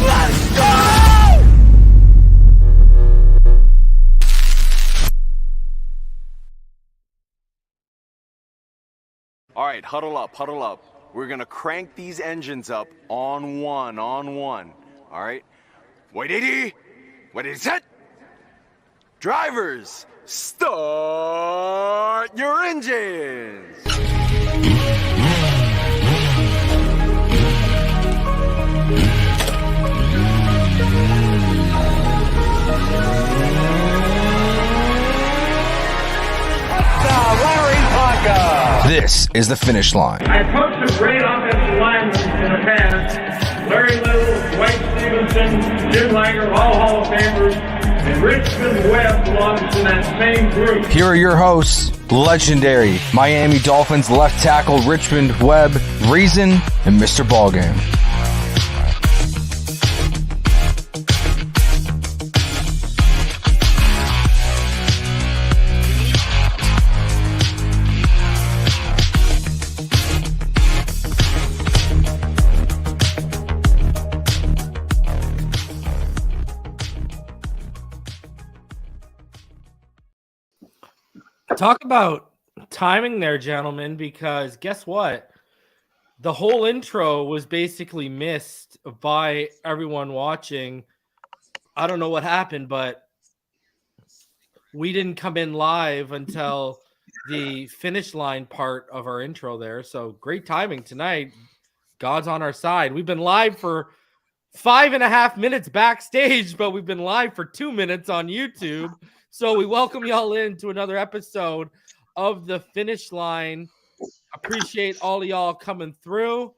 Let's go! All right, huddle up, huddle up. We're gonna crank these engines up on one. All right? Wait, 80. Wait, 80, set. Drivers, start your engines. This is the Finish Line. I coached a great offensive lineman in the past. Larry Little, Dwight Stevenson, Jim Langer, all Hall of Famers, and Richmond Webb belongs to that same group. Here are your hosts, legendary Miami Dolphins left tackle Richmond Webb, Reason, and Mr. Ballgame. Talk about timing there, gentlemen, because guess what? The whole intro was basically missed by everyone watching. I don't know what happened, but we didn't come in live until the finish line part of our intro there. So great timing tonight. God's on our side. We've been live for 5.5 minutes backstage, but we've been live for 2 minutes on YouTube. So we welcome y'all into another episode of the Finish Line. Appreciate all of y'all coming through.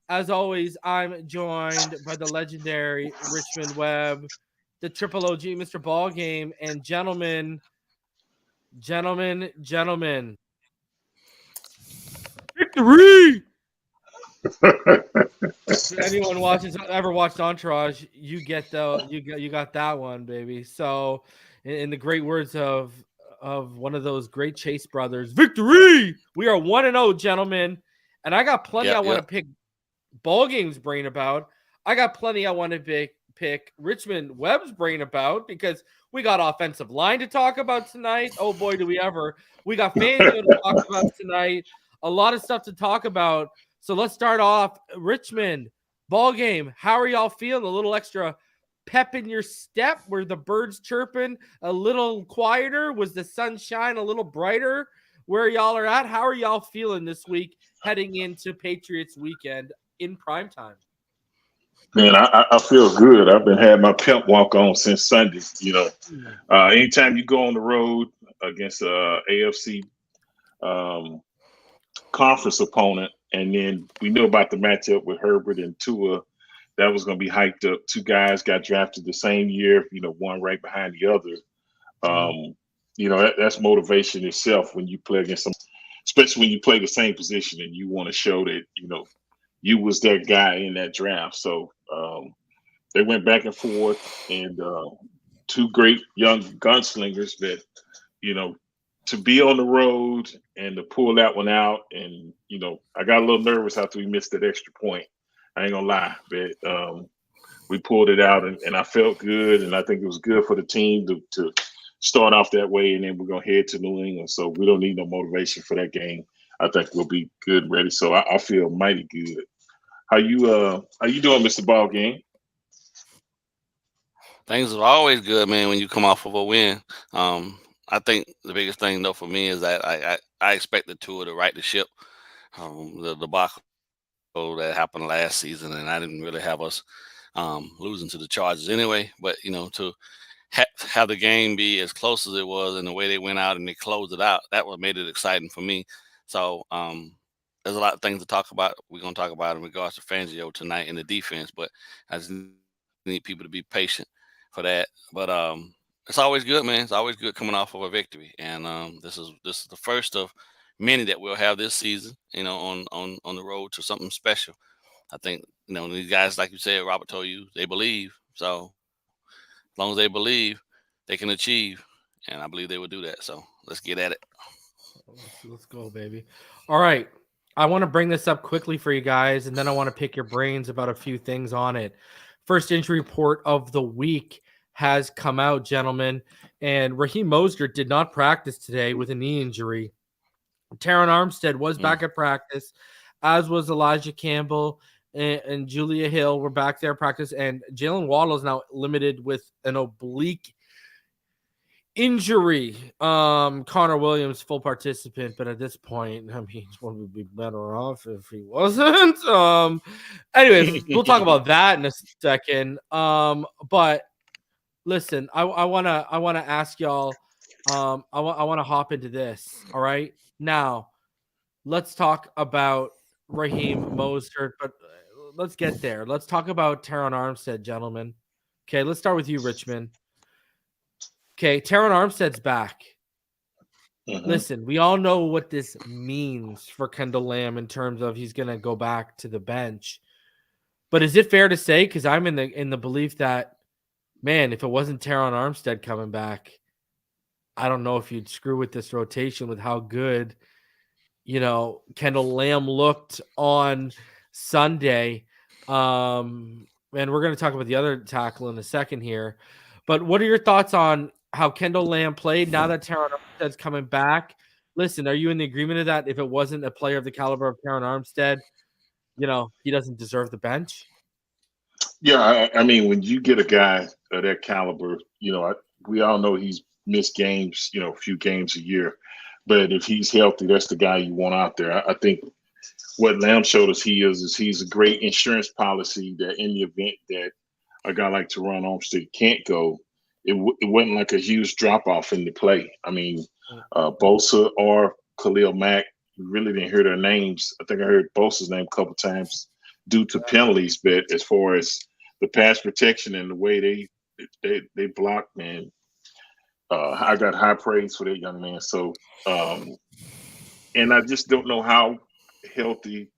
As always, I'm joined by the legendary Richmond Webb, the Triple OG Mr. Ballgame, and gentlemen. Victory! If anyone ever watched Entourage, you got that one, baby. So in the great words of one of those great Chase brothers, victory! We are 1-0, gentlemen. And I got plenty I want to pick Ballgame's brain about. I got plenty I want to pick Richmond Webb's brain about because we got offensive line to talk about tonight. Oh, boy, do we ever. We got Fangio to talk about tonight. A lot of stuff to talk about. So let's start off. Richmond, Ballgame, how are y'all feeling? A little extra pep in your step? Were the birds chirping a little quieter? Was the sunshine a little brighter where y'all are at? How are y'all feeling this week heading into Patriots weekend in primetime? Man, I feel good. I've been having my pimp walk on since Sunday. You know, anytime you go on the road against a AFC conference opponent, and then we knew about the matchup with Herbert and Tua, that was going to be hyped up. Two guys got drafted the same year, you know, one right behind the other. You know, that's motivation itself when you play against them, especially when you play the same position and you want to show that, you know, you was that guy in that draft. So they went back and forth, and two great young gunslingers that, you know, to be on the road and to pull that one out. And, you know, I got a little nervous after we missed that extra point. I ain't gonna lie, but we pulled it out, and I felt good, and I think it was good for the team to start off that way, and then we're gonna head to New England, so we don't need no motivation for that game. I think we'll be good, ready. So I feel mighty good. How you doing, Mr. Ballgame? Things are always good, man, when you come off of a win. I think the biggest thing, though, for me is that I expected Tua to right the ship. The debacle that happened last season, and I didn't really have us losing to the Chargers anyway. But, you know, to have the game be as close as it was and the way they went out and they closed it out, that what made it exciting for me. So there's a lot of things to talk about. We're going to talk about in regards to Fangio tonight in the defense, but I just need people to be patient for that. But it's always good, man. It's always good coming off of a victory. And this is the first of many that we'll have this season, you know, on the road to something special. I think, you know, these guys, like you said, Robert told you, they believe. So as long as they believe, they can achieve. And I believe they will do that. So let's get at it. Let's go, baby. All right. I want to bring this up quickly for you guys, and then I want to pick your brains about a few things on it. First injury report of the week has come out, gentlemen, and Raheem Mostert did not practice today with a knee injury. Terron Armstead was back at practice, as was Elijah Campbell and Julia Hill were back there at practice, and Jalen Waddle is now limited with an oblique injury. Connor Williams, full participant, but at this point, I mean, one would be better off if he wasn't. Anyways, we'll talk about that in a second. But listen, I wanna ask y'all. I want to hop into this. All right, now let's talk about Raheem Mostert, but let's get there. Let's talk about Terron Armstead, gentlemen. Okay, let's start with you, Richmond. Okay, Terron Armstead's back. Listen, we all know what this means for Kendall Lamm in terms of he's going to go back to the bench. But is it fair to say, because I'm in the belief that, man, if it wasn't Terron Armstead coming back, I don't know if you'd screw with this rotation with how good, Kendall Lamm looked on Sunday. And we're going to talk about the other tackle in a second here. But what are your thoughts on how Kendall Lamm played now that Terron Armstead's coming back? Listen, are you in the agreement of that? If it wasn't a player of the caliber of Terron Armstead, he doesn't deserve the bench? Yeah, I mean, when you get a guy of that caliber, we all know he's missed games, a few games a year. But if he's healthy, that's the guy you want out there. I think what Lamm showed us he's a great insurance policy that in the event that a guy like Terron Armstead can't go, it wasn't like a huge drop-off in the play. I mean, Bosa or Khalil Mack, really didn't hear their names. I think I heard Bosa's name a couple times due to penalties, but as far as the pass protection and the way they blocked, man, I got high praise for that young man. So, and I just don't know how healthy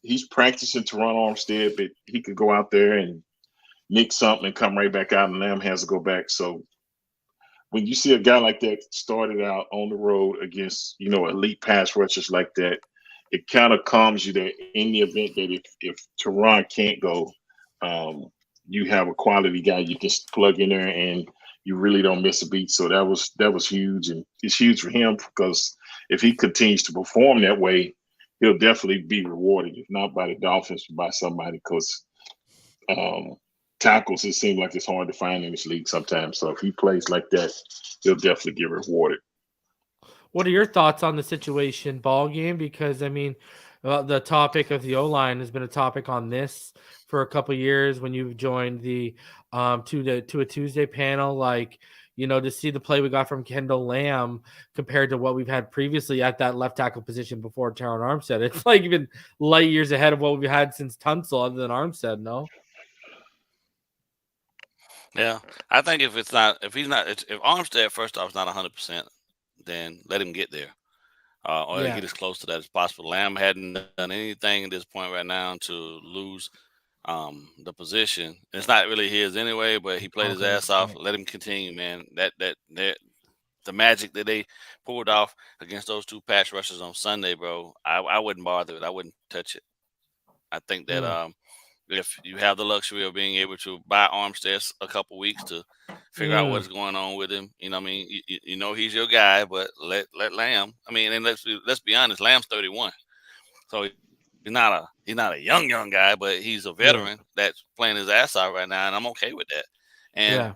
he's practicing Terron Armstead, but he could go out there and nick something and come right back out, and Lamm has to go back. So when you see a guy like that started out on the road against, elite pass rushers like that, it kind of calms you that in the event that if Terron can't go, you have a quality guy you can plug in there and you really don't miss a beat. So that was huge, and it's huge for him because if he continues to perform that way, he'll definitely be rewarded, if not by the Dolphins, but by somebody, because tackles, it seems like it's hard to find in this league sometimes. So if he plays like that, he'll definitely get rewarded. What are your thoughts on the situation, Ballgame? Because, I mean, the topic of the O-line has been a topic on this for a couple of years when you've joined the to a Tuesday panel, to see the play we got from Kendall Lamm compared to what we've had previously at that left tackle position before Terron Armstead. It's like even light years ahead of what we've had since Tunsil, other than Armstead, no? Yeah, I think if Armstead first off is not 100%, then let him get there, or get as close to that as possible. Lamm hadn't done anything at this point right now to lose the position. It's not really his anyway, but he played his ass off. Let him continue, man. That the magic that they pulled off against those two pass rushers on Sunday, bro. I wouldn't bother it. I wouldn't touch it. I think that if you have the luxury of being able to buy Armstead a couple weeks to figure out what's going on with him, I mean, he's your guy, but let Lamm. I mean, and let's be honest, Lamb's 31, so he's not a young guy, but he's a veteran that's playing his ass out right now, and I'm okay with that. And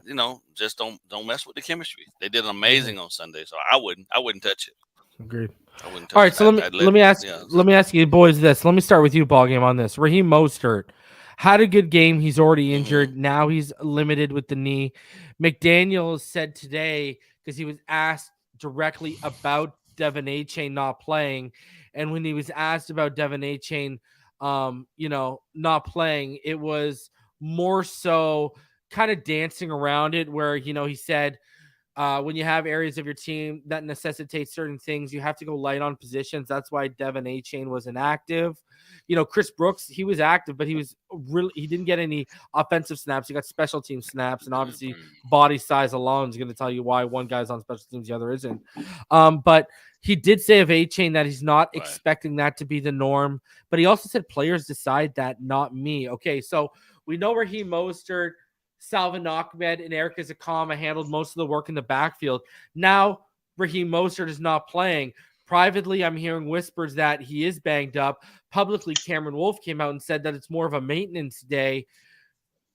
just don't mess with the chemistry. They did amazing on Sunday, so I wouldn't touch it. Agreed. I wouldn't touch All right, it. so let me ask you boys this. Let me start with you, Ballgame, on this. Raheem Mostert had a good game. He's already injured. Now he's limited with the knee. McDaniel said today, because he was asked directly about Devin Achane not playing, and when he was asked about Devin Achane, not playing, it was more so kind of dancing around it, where he said, When you have areas of your team that necessitate certain things, you have to go light on positions. That's why Devin A-Chain was inactive. Chris Brooks, he was active, but he didn't get any offensive snaps. He got special team snaps, and obviously body size alone is going to tell you why one guy's on special teams, the other isn't. But he did say of A-Chain that he's not expecting that to be the norm, but he also said players decide that, not me. Okay, so we know Raheem Mostert, Salvin Ahmed, and Eric Ezekama handled most of the work in the backfield. Now Raheem Mostert is not playing. Privately, I'm hearing whispers that he is banged up. Publicly, Cameron Wolfe came out and said that it's more of a maintenance day.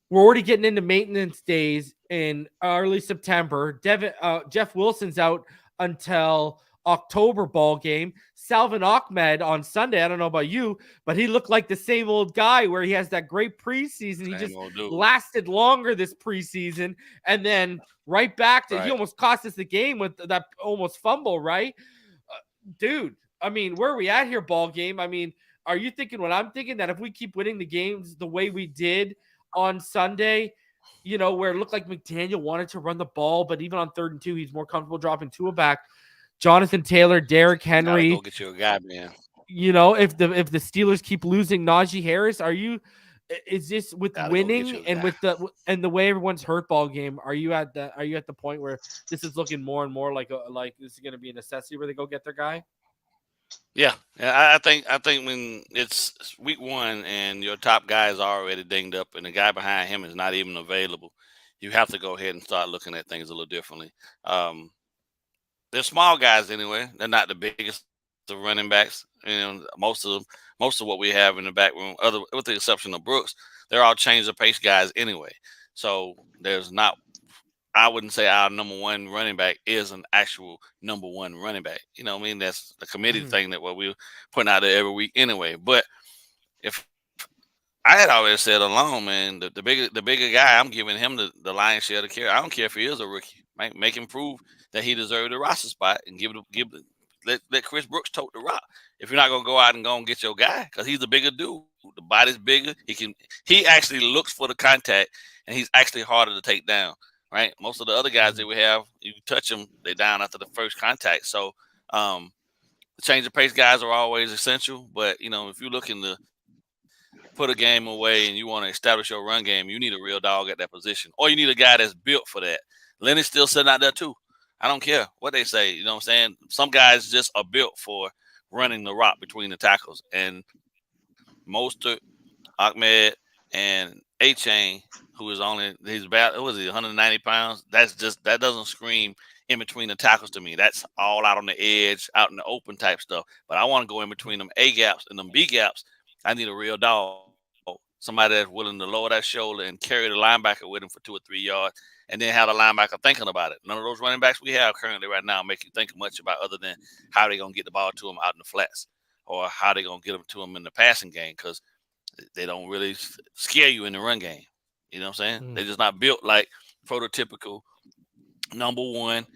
We're already getting into maintenance days in early September. Jeff Wilson's out until October ball game. Salvin Ahmed on Sunday, I don't know about you, but he looked like the same old guy where he has that great preseason. He just lasted longer this preseason, and then right back to he almost cost us the game with that almost fumble, right? Dude, I mean, where are we at here, ball game? I mean, are you thinking what I'm thinking, that if we keep winning the games the way we did on Sunday, where it looked like McDaniel wanted to run the ball, but even on 3rd and 2, he's more comfortable dropping Tua back. Jonathan Taylor, Derrick Henry. Go get you a guy, man. If the Steelers keep losing Najee Harris, is this with winning and with the way everyone's hurt, ball game? Are you at the point where this is looking more and more like this is going to be a necessity where they go get their guy? Yeah, I think when it's week 1 and your top guy is already dinged up and the guy behind him is not even available, you have to go ahead and start looking at things a little differently. They're small guys anyway. They're not the biggest of running backs. Most of what we have in the back room, with the exception of Brooks, they're all change of pace guys anyway. So there's not. I wouldn't say our number 1 running back is an actual number 1 running back. That's the committee thing that we're putting out there every week anyway. But if I had always said along, man, the bigger guy, I'm giving him the lion's share of the carry. I don't care if he is a rookie. Right? Make him prove that he deserved a roster spot and let Chris Brooks tote the rock. If you're not gonna go out and go and get your guy, because he's a bigger dude, the body's bigger. He actually looks for the contact, and he's actually harder to take down. Right? Most of the other guys that we have, you touch them, they're down after the first contact. So the change of pace guys are always essential. But if you're looking to put a game away and you want to establish your run game, you need a real dog at that position, or you need a guy that's built for that. Lenny's still sitting out there too. I don't care what they say. You know what I'm saying? Some guys just are built for running the rock between the tackles. And Mostert, Ahmed, and A-Chain, who is he's about, 190 pounds. That doesn't scream in between the tackles to me. That's all out on the edge, out in the open type stuff. But I want to go in between them A gaps and them B gaps. I need a real dog. Somebody that's willing to lower that shoulder and carry the linebacker with him for 2 or 3 yards, and then have the linebacker thinking about it. None of those running backs we have currently right now make you think much about other than how they're going to get the ball to them out in the flats or how they're going to get them to them in the passing game, because they don't really scare you in the run game. You know what I'm saying? They're just not built like prototypical number 1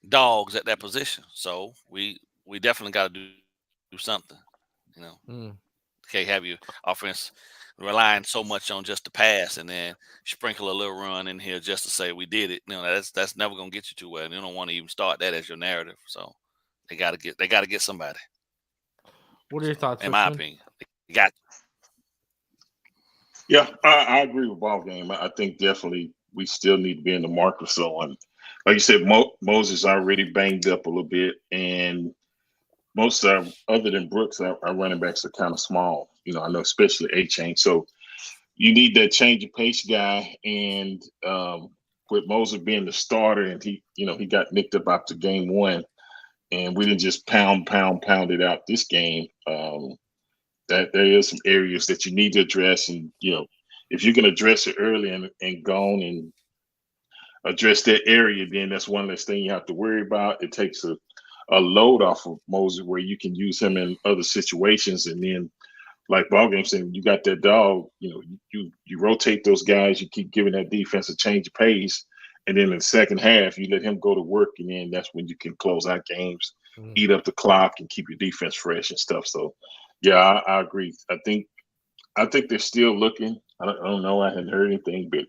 dogs at that position. So we definitely got to do something. Can't have your offense relying so much on just the pass and then sprinkle a little run in here just to say we did it. That's never gonna get you too well. And you don't want to even start that as your narrative. So they gotta get somebody. What are your thoughts? In my opinion, they got. Yeah, I agree with Ballgame. I think definitely we still need to be in the market. So on, like you said, Moses already banged up a little bit, and most other than Brooks, our running backs are kind of small. I know especially A-Chain. So you need that change of pace guy. And with Moses being the starter, and he got nicked up after game 1, and we didn't just pound it out this game. That there is some areas that you need to address, and if you can address it early and go on and address that area, then that's one less thing you have to worry about. It takes a load off of Moses where you can use him in other situations. And then, like Ballgame said, you got that dog, you rotate those guys, you keep giving that defense a change of pace. And then in the second half, you let him go to work, and then that's when you can close out games, eat up the clock, and keep your defense fresh and stuff. So, yeah, I agree. I think they're still looking. I don't know. I hadn't heard anything, but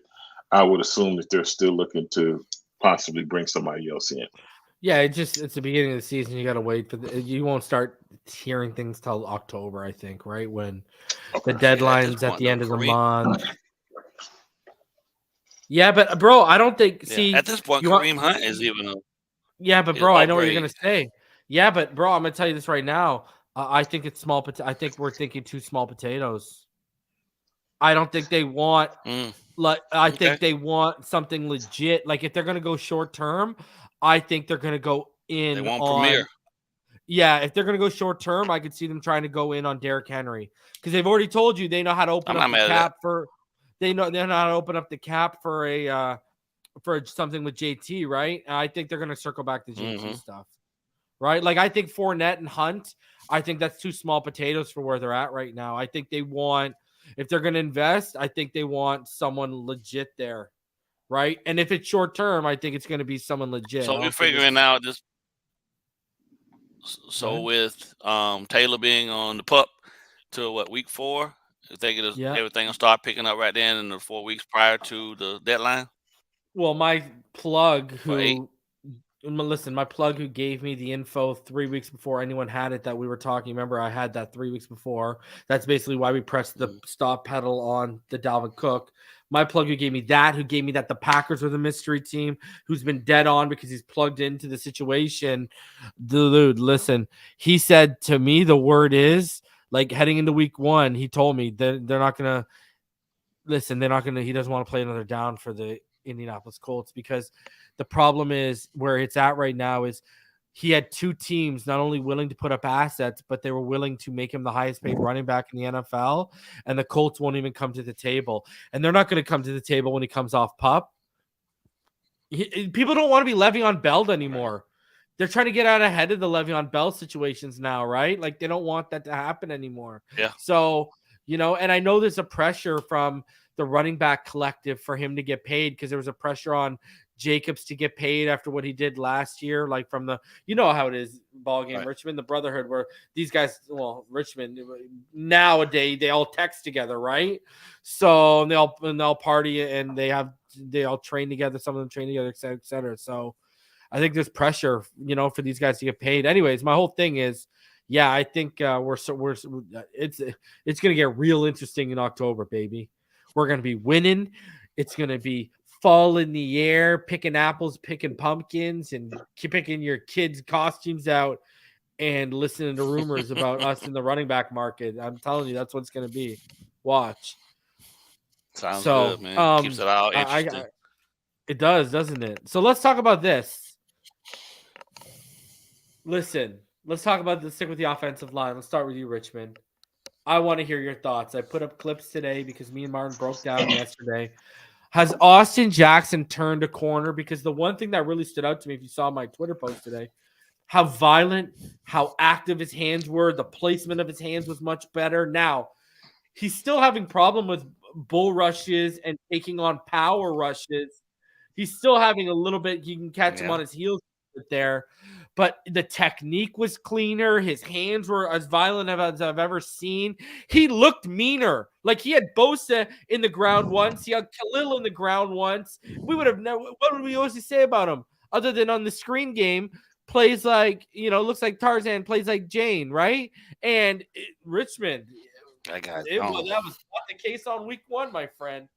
I would assume that they're still looking to possibly bring somebody else in. Yeah, it's the beginning of the season. You got to wait for you won't start hearing things till October, I think, right? When the deadline's at the end of the month. Yeah, but bro, I don't think. See, at this point, Kareem Hunt is even. Yeah, but bro, I know what you're gonna say. Yeah, but bro, I'm gonna tell you this right now. I think it's small. I think we're thinking too small potatoes. I don't think they want. I think they want something legit. Like if they're gonna go short term, I think they're gonna go in. They want Premier. Yeah, if they're gonna go short term, I could see them trying to go in on Derrick Henry because they've already told you they know how to open up the cap for. They know how to open up the cap for a for something with JT, right? And I think they're gonna circle back to JT stuff, right? Like I think Fournette and Hunt, I think that's too small potatoes for where they're at right now. I think they want. If they're going to invest, I think they want someone legit there, right? And if it's short term, I think it's going to be someone legit. So we're figuring out this. So with Taylor being on the pup to week 4, you think everything will start picking up right then in the 4 weeks prior to the deadline? Well, my plug who gave me the info 3 weeks before anyone had it that we were talking. Remember, I had that 3 weeks before. That's basically why we pressed the stop pedal on the Dalvin Cook. My plug who gave me that the Packers were the mystery team, who's been dead on because he's plugged into the situation. Dude, listen, he said to me the word is, like, heading into week 1, he told me that they're not going to – listen, they're not going to – he doesn't want to play another down for the Indianapolis Colts because – the problem is where it's at right now is he had 2 teams not only willing to put up assets, but they were willing to make him the highest paid running back in the NFL. And the Colts won't even come to the table. And they're not going to come to the table when he comes off PUP. People don't want to be Le'Veon Bell anymore. They're trying to get out ahead of the Le'Veon Bell situations now, right? Like they don't want that to happen anymore. Yeah. So, and I know there's a pressure from the running back collective for him to get paid because there was a pressure on Jacobs to get paid after what he did last year, like from the, how it is, Ballgame, right. Richmond, the Brotherhood, where these guys, Richmond, nowadays they all text together, right? So and they all party and they all train together. Some of them train together, et cetera, et cetera. So I think there's pressure, for these guys to get paid. Anyways, my whole thing is, yeah, I think it's gonna get real interesting in October, baby. We're gonna be winning. It's gonna be fall in the air, picking apples, picking pumpkins, and picking your kids' costumes out and listening to rumors about us in the running back market. I'm telling you, that's what it's going to be. Watch. Sounds good, man. Keeps it all interesting. It does, doesn't it? So let's talk about this. Listen, let's talk about this. Stick with the offensive line. Let's start with you, Richmond. I want to hear your thoughts. I put up clips today because me and Martin broke down yesterday. Has Austin Jackson turned a corner? Because the one thing that really stood out to me, if you saw my Twitter post today, how violent, how active his hands were. The placement of his hands was much better. Now, he's still having problem with bull rushes and taking on power rushes. He's still having a little bit. You can catch him on his heels there. But the technique was cleaner. His hands were as violent as I've ever seen. He looked meaner. Like he had Bosa in the ground once. He had Khalil in the ground once. We would have never. What would we always say about him? Other than on the screen game, plays like, looks like Tarzan, plays like Jane, right? And Richmond, that was not the case on week 1, my friend.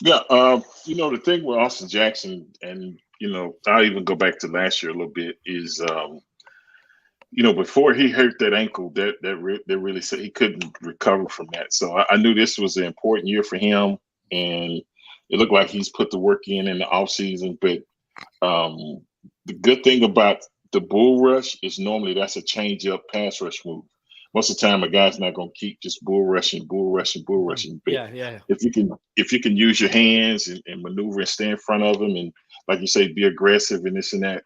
Yeah, the thing with Austin Jackson, and I'll even go back to last year a little bit, is before he hurt that ankle, that really said he couldn't recover from that. So I knew this was an important year for him, and it looked like he's put the work in the offseason. But the good thing about the bull rush is normally that's a change up pass rush move. Most of the time, a guy's not going to keep just bull rushing. But if you can use your hands and maneuver and stay in front of him, and like you say, be aggressive and this and that,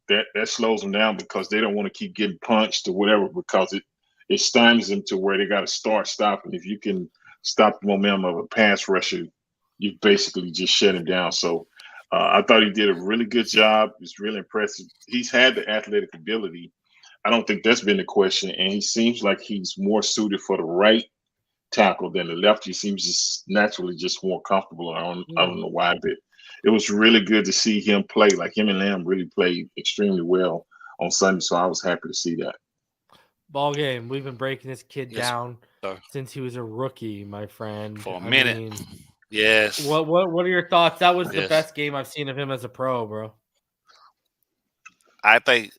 that slows them down because they don't want to keep getting punched or whatever, because it stymies them to where they got to stop. And if you can stop the momentum of a pass rusher, you basically just shut him down. So I thought he did a really good job. It's really impressive. He's had the athletic ability. I don't think that's been the question, and he seems like he's more suited for the right tackle than the left. He seems just naturally just more comfortable. I don't know why, but it was really good to see him play. Like him and Lamm really played extremely well on Sunday, so I was happy to see that. Ballgame. We've been breaking this kid Yes, down sir. since he was a rookie, my friend. For a I minute. mean, Yes. what are your thoughts? That was the Yes. best game I've seen of him as a pro, bro. I think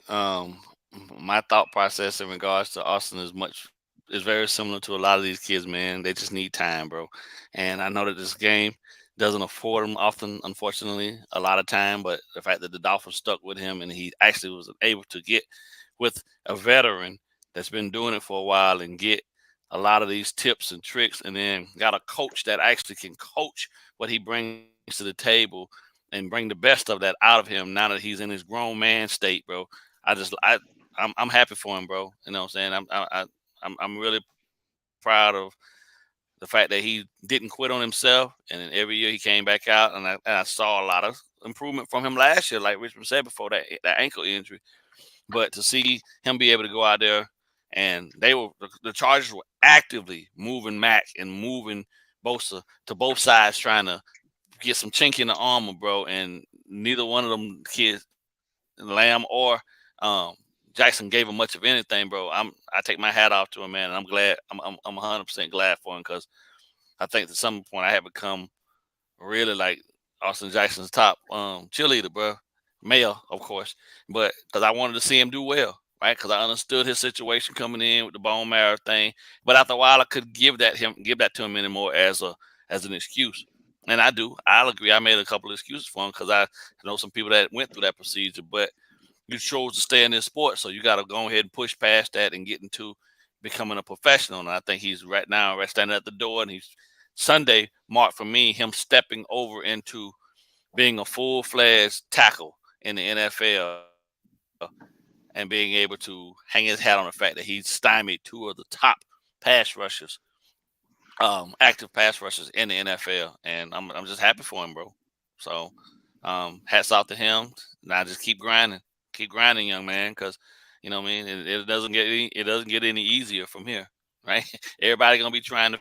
my thought process in regards to Austin is very similar to a lot of these kids, man. They just need time, bro. And I know that this game doesn't afford him often, unfortunately, a lot of time. But the fact that the Dolphins stuck with him and he actually was able to get with a veteran that's been doing it for a while and get a lot of these tips and tricks, and then got a coach that actually can coach what he brings to the table and bring the best of that out of him now that he's in his grown man state, bro. I'm happy for him, bro. You know what I'm saying? I'm really proud of the fact that he didn't quit on himself, and then every year he came back out, and I saw a lot of improvement from him last year, like Richmond said before that ankle injury. But to see him be able to go out there, and the Chargers were actively moving Mac and moving Bosa to both sides, trying to get some chink in the armor, bro. And neither one of them kids, Lamm or Jackson, gave him much of anything, bro. I take my hat off to him, man. And I'm glad. I'm 100% glad for him, because I think at some point I have become really like Austin Jackson's top cheerleader, bro. Male, of course, but because I wanted to see him do well, right? Because I understood his situation coming in with the bone marrow thing. But after a while, I could give that to him anymore as an excuse. And I do. I'll agree. I made a couple of excuses for him because I know some people that went through that procedure, but you chose to stay in this sport, so you got to go ahead and push past that and get into becoming a professional. And I think he's right standing at the door, and he's Sunday marked for me him stepping over into being a full-fledged tackle in the NFL and being able to hang his hat on the fact that he's stymied two of the top pass rushers, active pass rushers in the NFL, and I'm just happy for him, bro. So, hats off to him. Now just keep grinding, young man, because you know what I mean. It doesn't get any easier from here, right? Everybody gonna be trying to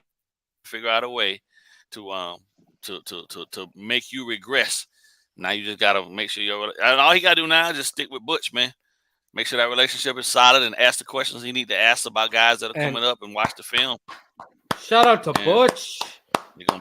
figure out a way to make you regress. Now you just gotta make sure and all he gotta do now is just stick with Butch, man. Make sure that relationship is solid and ask the questions he need to ask about guys that are coming up and watch the film. Shout out to Butch.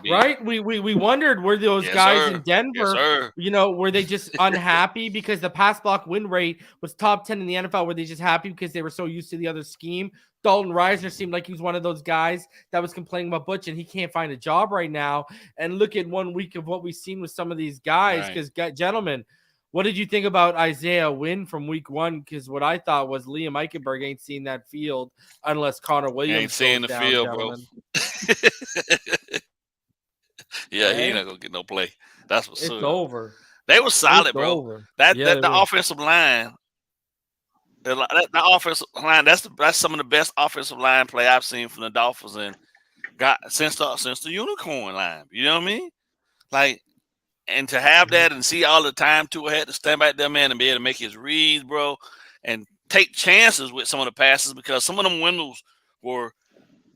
Right? We wondered, were those guys in Denver, were they just unhappy because the pass block win rate was top 10 in the NFL? Were they just happy because they were so used to the other scheme? Dalton Risner seemed like he was one of those guys that was complaining about Butch, and he can't find a job right now. And look at 1 week of what we've seen with some of these guys. Because, gentlemen, what did you think about Isaiah Wynn from week 1? Because what I thought was Liam Eichenberg ain't seen that field unless Connor Williams ain't seeing the field, gentlemen. Bro. Yeah, he ain't not gonna get no play. That's what's over. They were solid, bro. Over. The offensive line, the offensive line. That's some of the best offensive line play I've seen from the Dolphins and got since the unicorn line. You know what I mean? Like, and to have that and see all the time Tua had to stand back there, man, and be able to make his reads, bro, and take chances with some of the passes because some of them windows were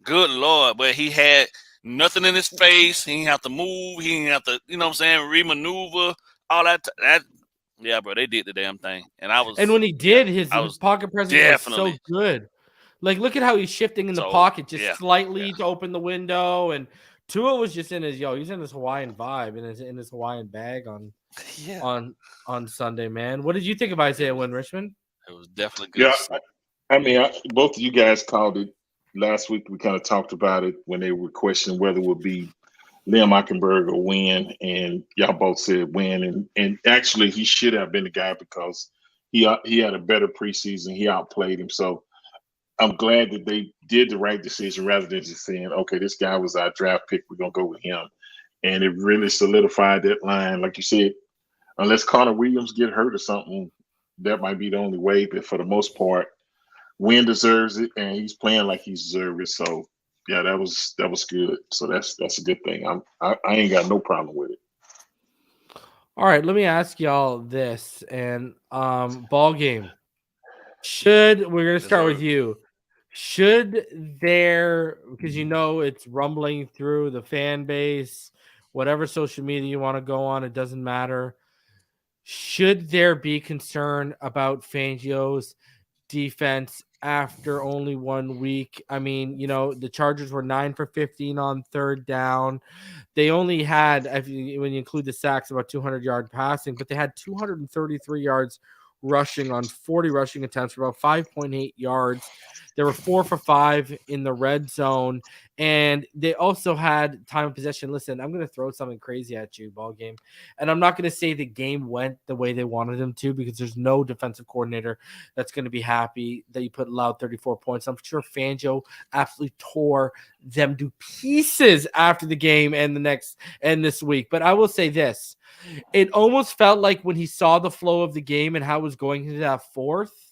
good, Lord, but he had nothing in his face. He didn't have to move. He didn't have to, you know what I'm saying, remaneuver, all that. Yeah, bro, they did the damn thing. And when he did, his pocket presence was so good. Like, look at how he's shifting in the pocket just slightly to open the window. And Tua was just in he's in his Hawaiian vibe, in his Hawaiian bag on Sunday, man. What did you think of Isaiah Wynn, Richmond? It was definitely good. Yeah, I mean, both of you guys called it. Last week we kind of talked about it when they were questioning whether it would be Liam Eichenberg or Wynn, and y'all both said Wynn, and actually he should have been the guy because he had a better preseason. He outplayed him, so I'm glad that they did the right decision rather than just saying, okay, this guy was our draft pick, we're gonna go with him, and it really solidified that line. Like you said, unless Connor Williams get hurt or something, that might be the only way. But for the most part, Wynn deserves it, and he's playing like he deserves it. So, yeah, that was good. So that's a good thing. I ain't got no problem with it. All right, let me ask y'all this, and ball game. We're gonna start with you? Should there, because it's rumbling through the fan base, whatever social media you want to go on, it doesn't matter. Should there be concern about Fangio's defense after only 1 week? I mean, the Chargers were 9 for 15 on third down. They only had, when you include the sacks, about 200-yard passing, but they had 233 yards rushing on 40 rushing attempts for about 5.8 yards. They were 4 for 5 in the red zone, and they also had time of possession. Listen, I'm going to throw something crazy at you, Ballgame, and I'm not going to say the game went the way they wanted them to, because there's no defensive coordinator that's going to be happy that you put allowed 34 points. I'm sure Fangio absolutely tore them to pieces after the game and this week. But I will say this. It almost felt like when he saw the flow of the game and how it was going into that fourth,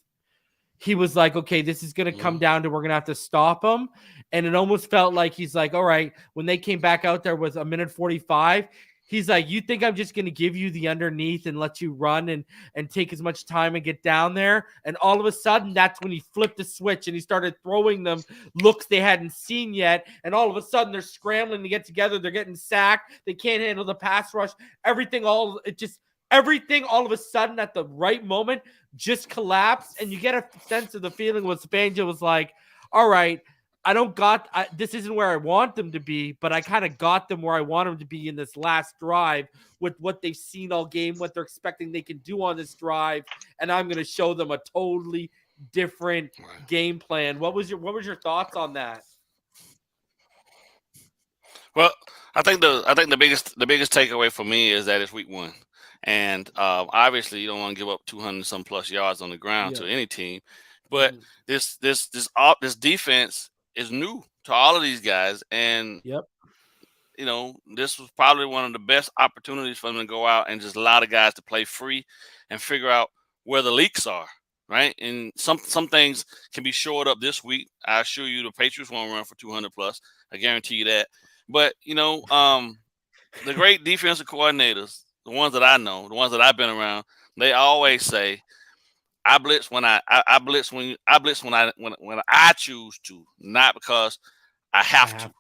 he was like, okay, this is going to come down to we're going to have to stop them. And it almost felt like he's like, all right, when they came back out there with 1:45, he's like, you think I'm just going to give you the underneath and let you run and take as much time and get down there? And all of a sudden, that's when he flipped the switch and he started throwing them looks they hadn't seen yet. And all of a sudden, they're scrambling to get together. They're getting sacked. They can't handle the pass rush. Everything all of a sudden at the right moment just collapsed. And you get a sense of the feeling was Fangio was like, all right, this isn't where I want them to be, but I kind of got them where I want them to be in this last drive with what they've seen all game, what they're expecting they can do on this drive. And I'm going to show them a totally different game plan. What was your thoughts on that? Well, I think the biggest takeaway for me is that it's week 1. And obviously you don't want to give up 200 some plus yards on the ground to any team. But this defense is new to all of these guys, and this was probably one of the best opportunities for them to go out and just allow the guys to play free and figure out where the leaks are, right? And some things can be shored up this week. I assure you, the Patriots won't run for 200 plus. I guarantee you that. But the great defensive coordinators, the ones that I know, the ones that I've been around, they always say, I blitz when I choose to, not because I have to.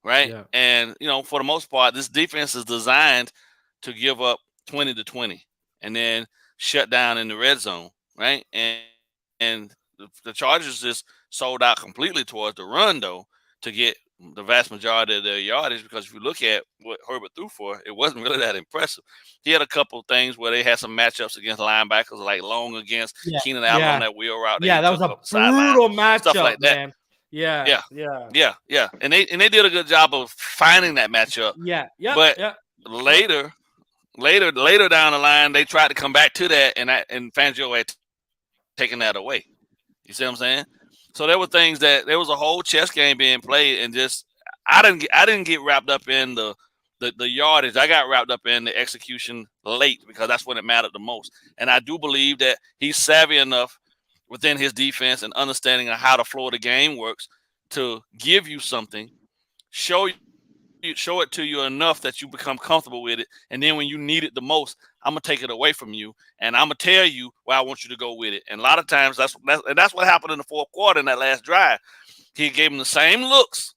Right. Yeah. And, for the most part, this defense is designed to give up 20 to 20 and then shut down in the red zone. Right. And the Chargers just sold out completely towards the run, though, to get the vast majority of their yardage, because if you look at what Herbert threw for, it wasn't really that impressive. He had a couple of things where they had some matchups against linebackers, like Long against Keenan Allen on that wheel route. That was a brutal matchup, stuff like that. Man. Yeah. And they did a good job of finding that matchup. But later down the line, they tried to come back to that, and Fangio had taken that away. You see what I'm saying? So there were things there was a whole chess game being played, and just I didn't get wrapped up in the yardage. I got wrapped up in the execution late, because that's when it mattered the most. And I do believe that he's savvy enough within his defense and understanding of how the flow of the game works to give you something, show it to you enough that you become comfortable with it, and then when you need it the most, I'm gonna take it away from you, and I'm gonna tell you where I want you to go with it. And a lot of times that's what happened in the fourth quarter in that last drive. He gave him the same looks,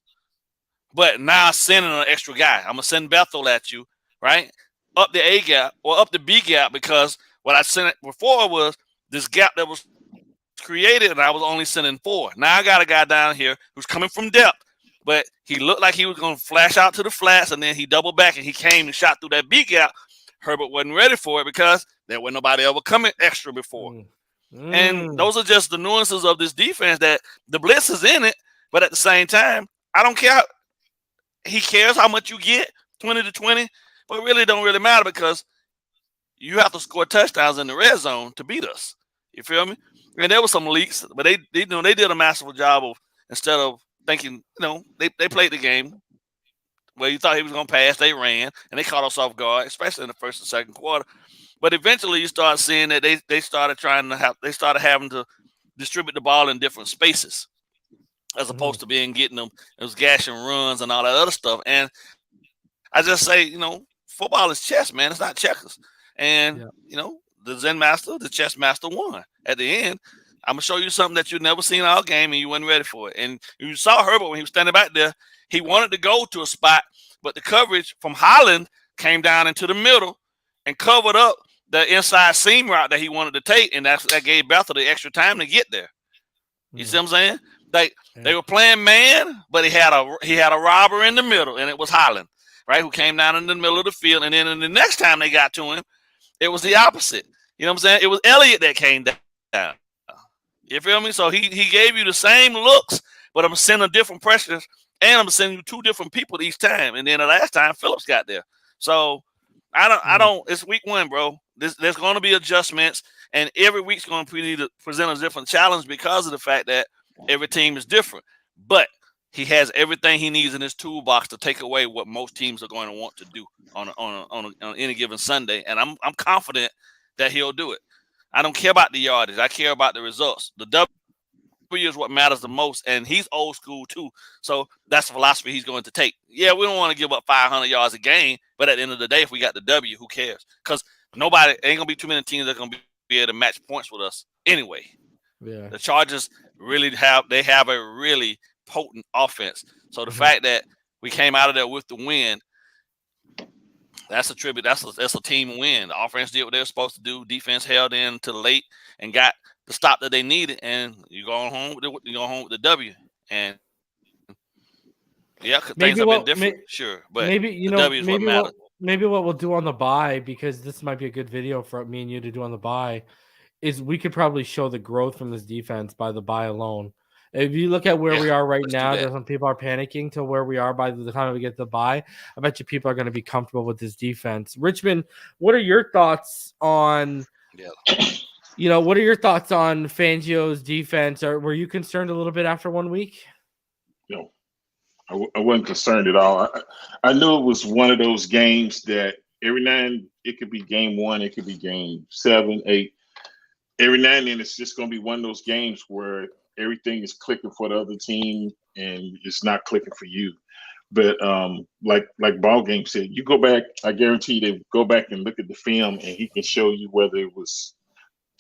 but now sending an extra guy. I'm gonna send Bethel at you, right, up the A gap or up the B gap, because what I sent it before was this gap that was created, and I was only sending 4. Now I got a guy down here who's coming from depth, but he looked like he was going to flash out to the flats, and then he doubled back and he came and shot through that B gap. Herbert wasn't ready for it because there wasn't nobody ever coming extra before. And those are just the nuances of this defense, that the blitz is in it, but at the same time, I don't care. He cares how much you get, 20 to 20, but it really don't really matter, because you have to score touchdowns in the red zone to beat us. You feel me? And there were some leaks, but they did a masterful job of, instead of thinking, they played the game where you thought he was going to pass, they ran, and they caught us off guard, especially in the first and second quarter. But eventually you start seeing that they started having to distribute the ball in different spaces, as opposed to getting them, it was gashing runs and all that other stuff. And I just say, football is chess, man. It's not checkers. And, the Zen master, the chess master won at the end. I'm gonna show you something that you've never seen all game and you weren't ready for it. And you saw Herbert when he was standing back there. He wanted to go to a spot, but the coverage from Holland came down into the middle and covered up the inside seam route that he wanted to take, and that gave Bethel the extra time to get there. You see what I'm saying? They were playing man, but he had a robber in the middle, and it was Holland, right, who came down in the middle of the field. And then the next time they got to him, it was the opposite. You know what I'm saying? It was Elliott that came down. You feel me? So he gave you the same looks, but I'm sending different pressures, and I'm sending you two different people each time. And then the last time Phillips got there. So I don't. It's week 1, bro. There's going to be adjustments, and every week's going to present a different challenge because of the fact that every team is different. But he has everything he needs in his toolbox to take away what most teams are going to want to do on any given Sunday, and I'm confident that he'll do it. I don't care about the yardage. I care about the results. The W is what matters the most, and he's old school too. So that's the philosophy he's going to take. Yeah, we don't want to give up 500 yards a game, but at the end of the day, if we got the W, who cares? Because ain't going to be too many teams that are going to be able to match points with us anyway. Yeah. The Chargers really have a really potent offense. So the fact that we came out of there with the win, that's a tribute. That's a team win. The offense did what they were supposed to do. Defense held in to the late and got the stop that they needed. And you go home with the W. And yeah, things have been different, sure, but maybe the W is what matters. Maybe what we'll do on the bye, because this might be a good video for me and you to do on the bye, is we could probably show the growth from this defense by the bye alone. If you look at where we are right now, there's some people are panicking to where we are by the time we get the bye. I bet you people are going to be comfortable with this defense. Richmond, what are your thoughts on, what are your thoughts on Fangio's defense? Or were you concerned a little bit after 1 week? No, I wasn't concerned at all. I knew it was one of those games that every now and then it could be game 1, it could be game 7, 8. Every now and then it's just going to be one of those games where everything is clicking for the other team and it's not clicking for you. But like Ballgame said, you go back, I guarantee they go back and look at the film and he can show you whether it was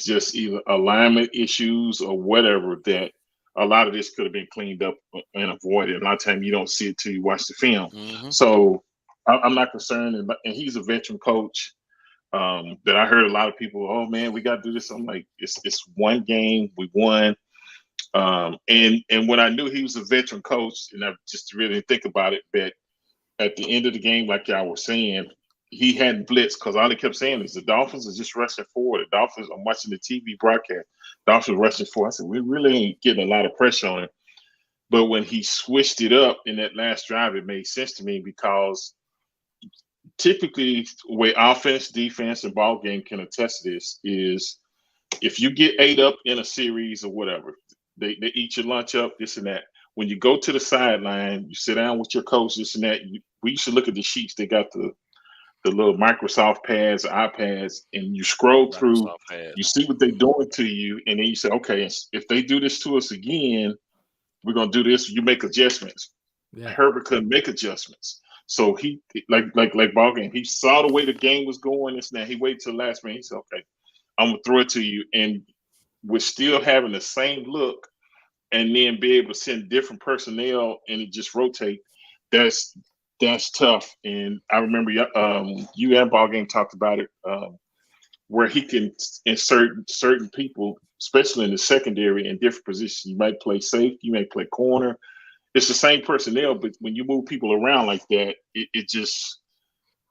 just either alignment issues or whatever, that a lot of this could have been cleaned up and avoided. A lot of times you don't see it till you watch the film. So I'm not concerned. And he's a veteran coach. That I heard a lot of people, oh man, we got to do this. I'm like, it's one game, we won. And when I knew he was a veteran coach, and I just really didn't think about it, but at the end of the game, like y'all were saying, he hadn't blitzed, because all he kept saying is the Dolphins are just rushing forward. The Dolphins, I'm watching the TV broadcast, Dolphins rushing forward. I said, we really ain't getting a lot of pressure on him. But when he switched it up in that last drive, it made sense to me, because typically the way offense, defense, and ball game can attest to this is if you get 8 up in a series or whatever, they eat your lunch up, this and that. When you go to the sideline, you sit down with your coach, this and that. We used to look at the sheets. They got the little Microsoft pads, iPads, and you scroll through, you see what they're doing to you, and then you say, okay, if they do this to us again, we're going to do this. You make adjustments. Yeah. Herbert couldn't make adjustments. So he, like Ballgame, he saw the way the game was going, this and that. He waited till the last minute. He said, okay, I'm going to throw it to you. And we're still having the same look, and then be able to send different personnel and it just rotate. That's tough. And I remember you and Ballgame talked about it, where he can insert certain people, especially in the secondary, in different positions. You might play safety, you may play corner. It's the same personnel, but when you move people around like that, it just,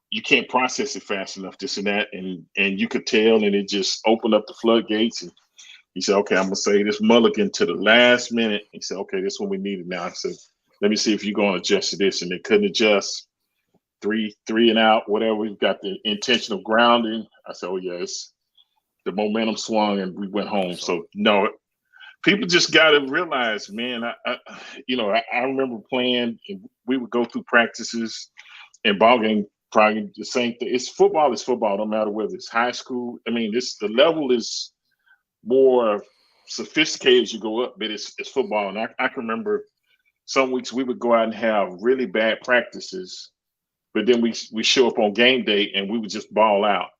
you can't process it fast enough, this and that, and you could tell, and it just opened up the floodgates. And he said, okay, I'm going to say this mulligan to the last minute. He said, okay, this is what we needed now. I said, let me see if you're going to adjust to this. And they couldn't adjust. Three and out, whatever. We've got the intentional grounding. I said, oh, yes. The momentum swung and we went home. So, no, people just got to realize, man, I remember playing, and we would go through practices and Ballgame, probably the same thing. It's football is football, no matter whether it's high school. I mean, the level is more sophisticated as you go up, but it's football. And I can remember some weeks we would go out and have really bad practices, but then we show up on game day and we would just ball out.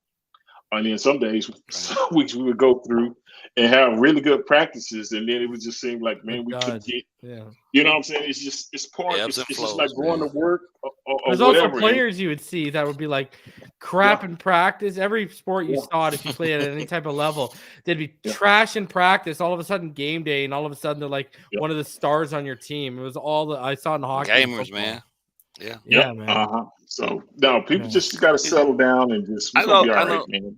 And then some days, some weeks we would go through and have really good practices, and then it would just seem like, man, we could get. Yeah. You know what I'm saying? It's part. Ebbs It's and just like flows, going man. to work or There's whatever. also players you would see that would be like crap in practice. Every sport you saw it, if you played at any type of level, they'd be trash in practice. All of a sudden, game day, and all of a sudden they're like one of the stars on your team. It was all that I saw in hockey. Gamers, man. Yeah, man. So no, people just got to settle down and just. We're gonna be all right, man.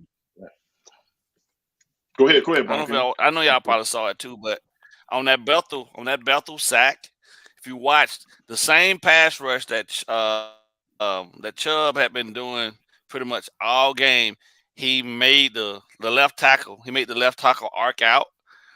Go ahead, I know y'all probably saw it too, but on that Bethel sack, if you watched the same pass rush that that Chubb had been doing pretty much all game, he made the left tackle. He made the left tackle arc out,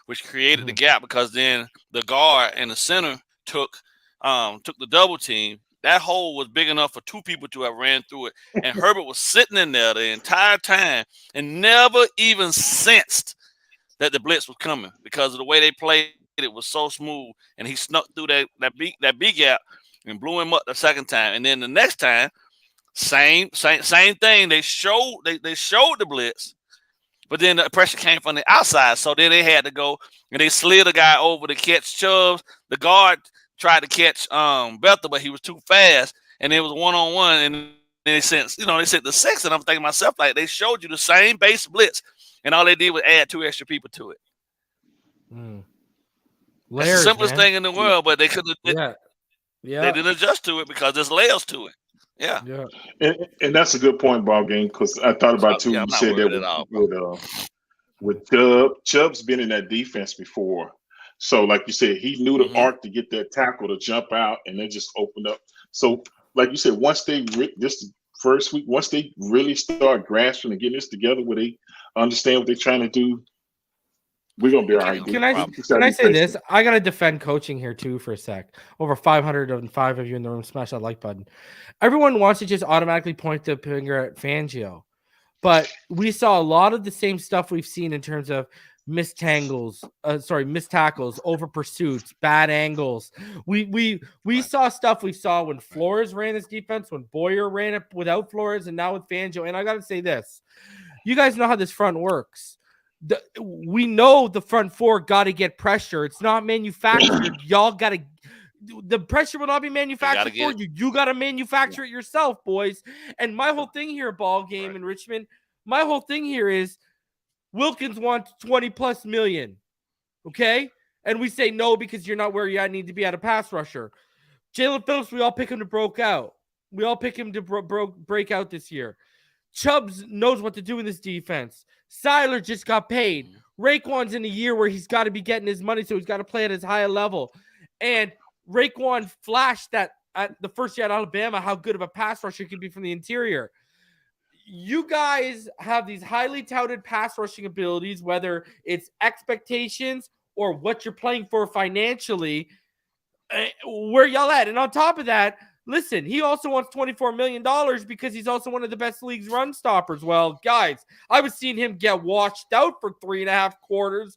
which created the gap because then the guard and the center took the double team. That hole was big enough for two people to have ran through it. And Herbert was sitting in there the entire time and never even sensed that the blitz was coming because of the way they played. It was so smooth. And he snuck through that big gap and blew him up the second time. And then the next time, same thing. They showed the blitz, but then the pressure came from the outside. So then they had to go and they slid a guy over to catch Chubbs. The guard tried to catch Bethel, but he was too fast, and it was 1-on-1. And then they sent the 6, and I'm thinking to myself, like, they showed you the same base blitz, and all they did was add 2 extra people to it. It's the simplest thing in the world, but they couldn't. They didn't adjust to it because there's layers to it. Yeah. And that's a good point, Ballgame, because I thought about too. You said that with Chubb. Chubb's been in that defense before. So, like you said, he knew the arc to get that tackle to jump out, and then just opened up. So, like you said, once they this first week, once they really start grasping and getting this together, where they understand what they're trying to do, we're gonna be all right. Can I say this? I gotta defend coaching here too for a sec. Over 505 of you in the room, smash that like button. Everyone wants to just automatically point the finger at Fangio, but we saw a lot of the same stuff we've seen in terms of missed tackles, over pursuits, bad angles. We saw stuff we saw when Flores ran his defense, when Boyer ran it without Flores, and now with Fangio. And I got to say this. You guys know how this front works. We know the front four got to get pressure. It's not manufactured. Y'all got to – the pressure will not be manufactured for you. You got to manufacture it yourself, boys. And my whole thing here, Ballgame in Richmond, my whole thing here is – Wilkins wants 20+ million, okay? And we say no because you're not where you need to be at a pass rusher. Jalen Phillips, we all pick him to break out. We all pick him to break out this year. Chubbs knows what to do in this defense. Seiler just got paid. Raekwon's in a year where he's got to be getting his money, so he's got to play at his higher level. And Raekwon flashed that at the first year at Alabama how good of a pass rusher could be from the interior. You guys have these highly touted pass rushing abilities, whether it's expectations or what you're playing for financially. Where y'all at? And on top of that, listen, he also wants $24 million because he's also one of the best league's run stoppers. Well, guys, I was seeing him get washed out for 3.5 quarters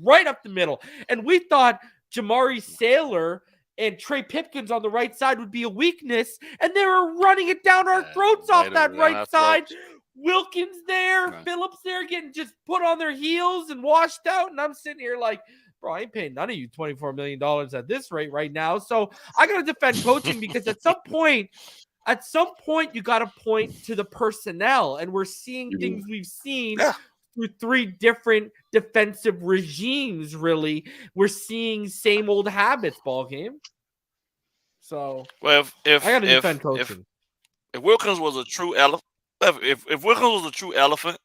right up the middle. And we thought Jamari Sailor and Trey Pipkins on the right side would be a weakness, and they were running it down our throats off that right side. Wilkins there, Phillips there, getting just put on their heels and washed out, and I'm sitting here like, bro, I ain't paying none of you $24 million at this rate right now. So I got to defend coaching because at some point, you got to point to the personnel, and we're seeing things we've seen through 3 different defensive regimes, really. We're seeing same old habits, Ballgame. So, well, if I got to defend coaching. If Wilkins was a true elephant, if Wilkins was a true elephant,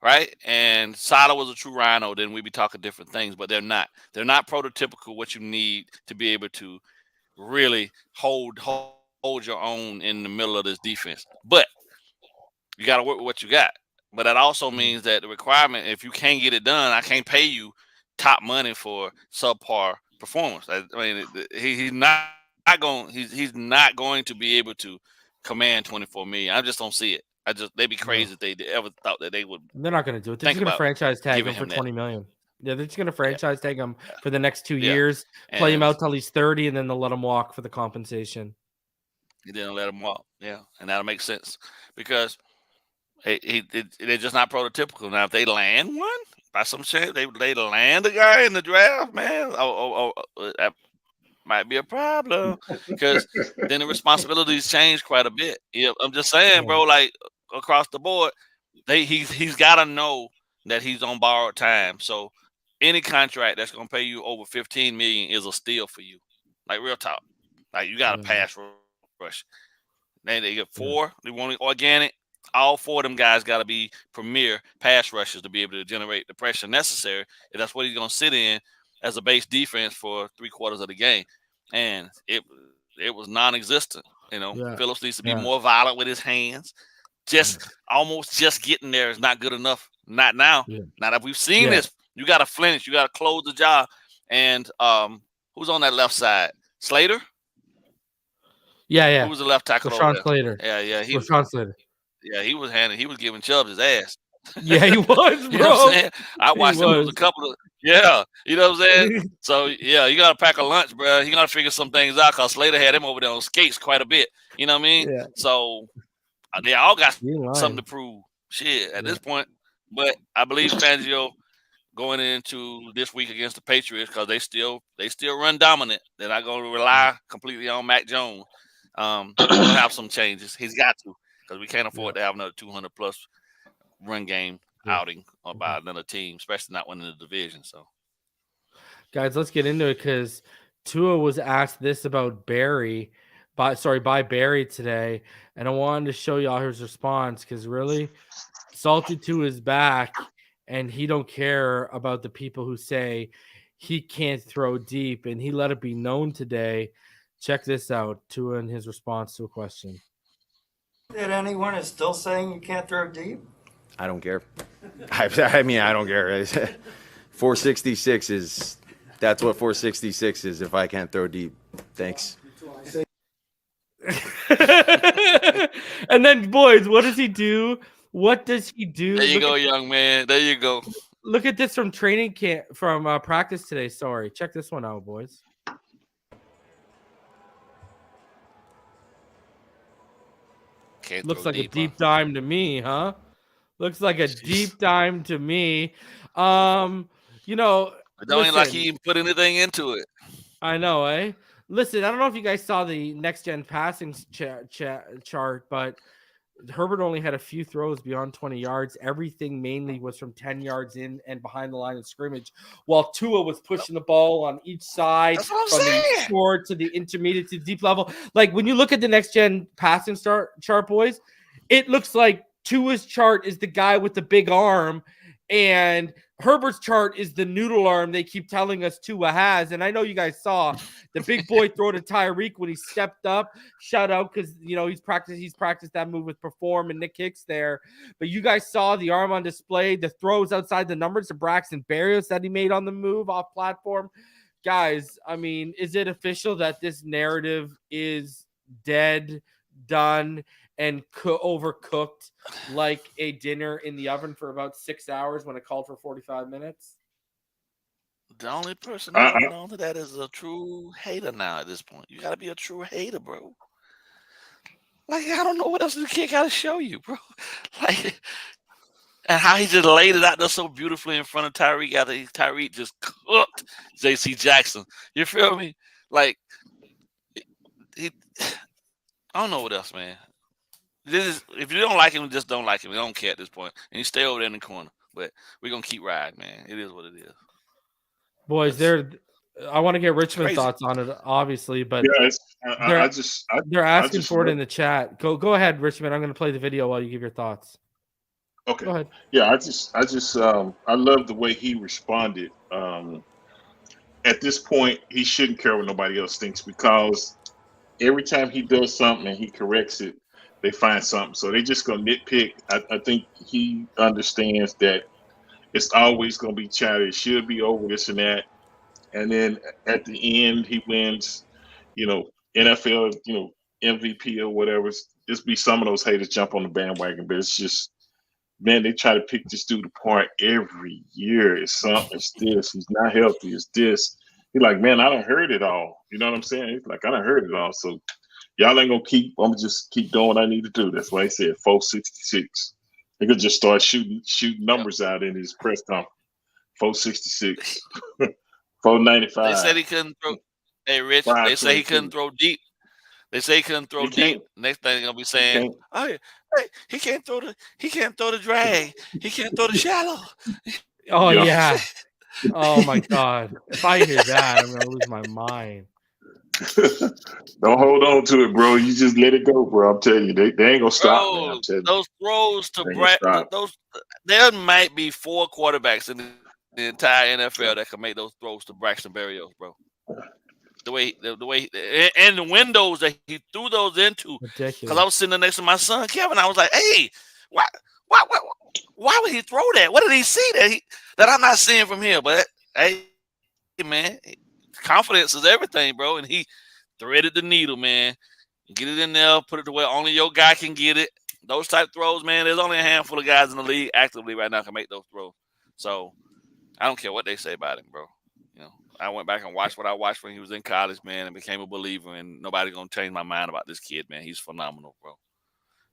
right, and Seiler was a true rhino, then we'd be talking different things. But they're not. They're not prototypical what you need to be able to really hold your own in the middle of this defense. But you got to work with what you got. But that also means that the requirement, if you can't get it done, I can't pay you top money for subpar performance. I mean, he's not going to be able to command $24 million. I just don't see it. They'd be crazy if they ever thought that they would. They're not going to do it. They're just going to franchise tag him for $20 million. Yeah, they're just going to franchise tag him for the next 2 years, play him out till he's 30, and then they'll let him walk for the compensation. You didn't let him walk. Yeah, and that'll make sense because They're just not prototypical. Now, if they land one by some chance, they land a guy in the draft, man. That might be a problem because then the responsibilities change quite a bit. Yeah, I'm just saying, bro. Like across the board, he's got to know that he's on borrowed time. So any contract that's gonna pay you over $15 million is a steal for you. Like real talk. Like you got to pass rush. Then they get 4. They want it organic. All 4 of them guys got to be premier pass rushers to be able to generate the pressure necessary. And that's what he's going to sit in as a base defense for 3/4 of the game. And it was non-existent. Phillips needs to be more violent with his hands. Almost getting there is not good enough. Not now. Yeah. Now that we've seen this, you got to flinch. You got to close the job. And who's on that left side? Slater? Yeah. Who was the left tackle? Rashawn Slater. Yeah. Rashawn Slater. Yeah, he was giving Chubb his ass. Yeah, he was, bro. You know what I'm saying? I watched him with a couple of you know what I'm saying? So yeah, you gotta pack a lunch, bro. You gotta figure some things out because Slater had him over there on skates quite a bit. You know what I mean? Yeah. So they all got something to prove. Shit, at this point. But I believe Fangio going into this week against the Patriots because they still run dominant. They're not gonna rely completely on Mac Jones. He'll have some changes. He's got to. Because we can't afford to have another 200-plus run game outing by another team, especially not winning the division. So, guys, let's get into it because Tua was asked this about Barry, by Barry today, and I wanted to show y'all his response because really, Salty Tua is back, and he don't care about the people who say he can't throw deep, and he let it be known today. Check this out, Tua and his response to a question. That anyone is still saying you can't throw deep? I don't care. I mean, I don't care. 466 that's what 466 is if I can't throw deep. Thanks. And then, boys, what does he do? What does he do? There you go, young man. There you go. Look at this from training camp, from practice today. Sorry. Check this one out, boys. Looks like a deep dime to me, huh? Looks like a deep dime to me. It don't even like he even put anything into it. I know, eh? Listen, I don't know if you guys saw the next gen passing chart, but Herbert only had a few throws beyond 20 yards. Everything mainly was from 10 yards in and behind the line of scrimmage, while Tua was pushing the ball on each side from the short to the intermediate to deep level. Like when you look at the next gen passing chart, boys, it looks like Tua's chart is the guy with the big arm, and Herbert's chart is the noodle arm they keep telling us Tua has. And I know you guys saw the big boy throw to Tyreek when he stepped up. Shout out because, he's practiced that move with Perform and Nick Hicks there. But you guys saw the arm on display, the throws outside the numbers to Braxton Berrios that he made on the move off platform. Guys, I mean, is it official that this narrative is dead, done, and overcooked like a dinner in the oven for about 6 hours when it called for 45 minutes? The only person holding on to that is a true hater now at this point. You got to be a true hater, bro. Like, I don't know what else the kid got to show you, bro. Like, and how he just laid it out there so beautifully in front of Tyreek after Tyreek just cooked J.C. Jackson. You feel me? Like, I don't know what else, man. If you don't like him, just don't like him. We don't care at this point. And you stay over there in the corner. But we're going to keep riding, man. It is what it is. Boys, I want to get Richmond thoughts on it, obviously. But they're asking for it in the chat. Go ahead, Richmond. I'm going to play the video while you give your thoughts. Okay. Go ahead. Yeah, I love the way he responded. At this point, he shouldn't care what nobody else thinks because every time he does something and he corrects it, they find something. So they just gonna nitpick. I think he understands that it's always gonna be chatter. It should be over this and that. And then at the end, he wins, NFL, MVP or whatever. Just be some of those haters jump on the bandwagon, but it's just, man, they try to pick this dude apart every year. It's something. It's this. He's not healthy. It's this. He's like, man, I done heard it all. You know what I'm saying? He's like, I done heard it all. So y'all ain't gonna I'm gonna just keep doing what I need to do. That's why I said 466. He could just start shooting numbers out in his press conference. 466, 495. They said he couldn't throw. Hey, Rich, they say he couldn't throw deep. They say he couldn't throw deep. Next thing they're gonna be saying, "Oh, hey, he can't throw the drag. He can't throw the shallow." Oh yeah. Oh my God. If I hear that, I'm gonna lose my mind. Don't hold on to it, bro. You just let it go, bro. I'm telling you, they ain't gonna stop, man. I'm telling you. Those throws to there might be 4 quarterbacks in the entire NFL that can make those throws to Braxton Berrios, bro. The way and the windows that he threw those into. Because I was sitting next to my son Kevin, I was like, "Hey, why would he throw that? What did he see that I'm not seeing from here?" But hey, man, confidence is everything, bro. And he threaded the needle, man. Get it in there, put it to where only your guy can get it. Those type throws, man. There's only a handful of guys in the league actively right now can make those throws. So I don't care what they say about him, bro. You know, I went back and watched what I watched when he was in college, man, and became a believer. And nobody's gonna change my mind about this kid, man. He's phenomenal, bro.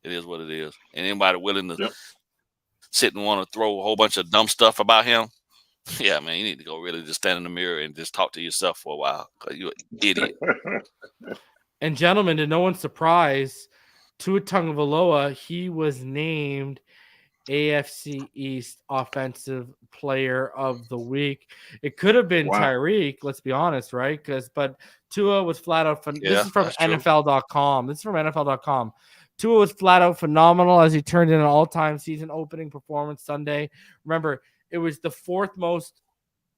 It is what it is. And anybody willing to sit and want to throw a whole bunch of dumb stuff about him, yeah, man, you need to go really just stand in the mirror and just talk to yourself for a while, because you're an idiot. And gentlemen, to no one's surprise, Tua Tagovailoa, he was named AFC East Offensive Player of the Week. It could have been Tyreek, let's be honest, right? But Tua was flat out this is from NFL.com. This is from NFL.com. Tua was flat out phenomenal as he turned in an all-time season opening performance Sunday. Remember, it was the 4th most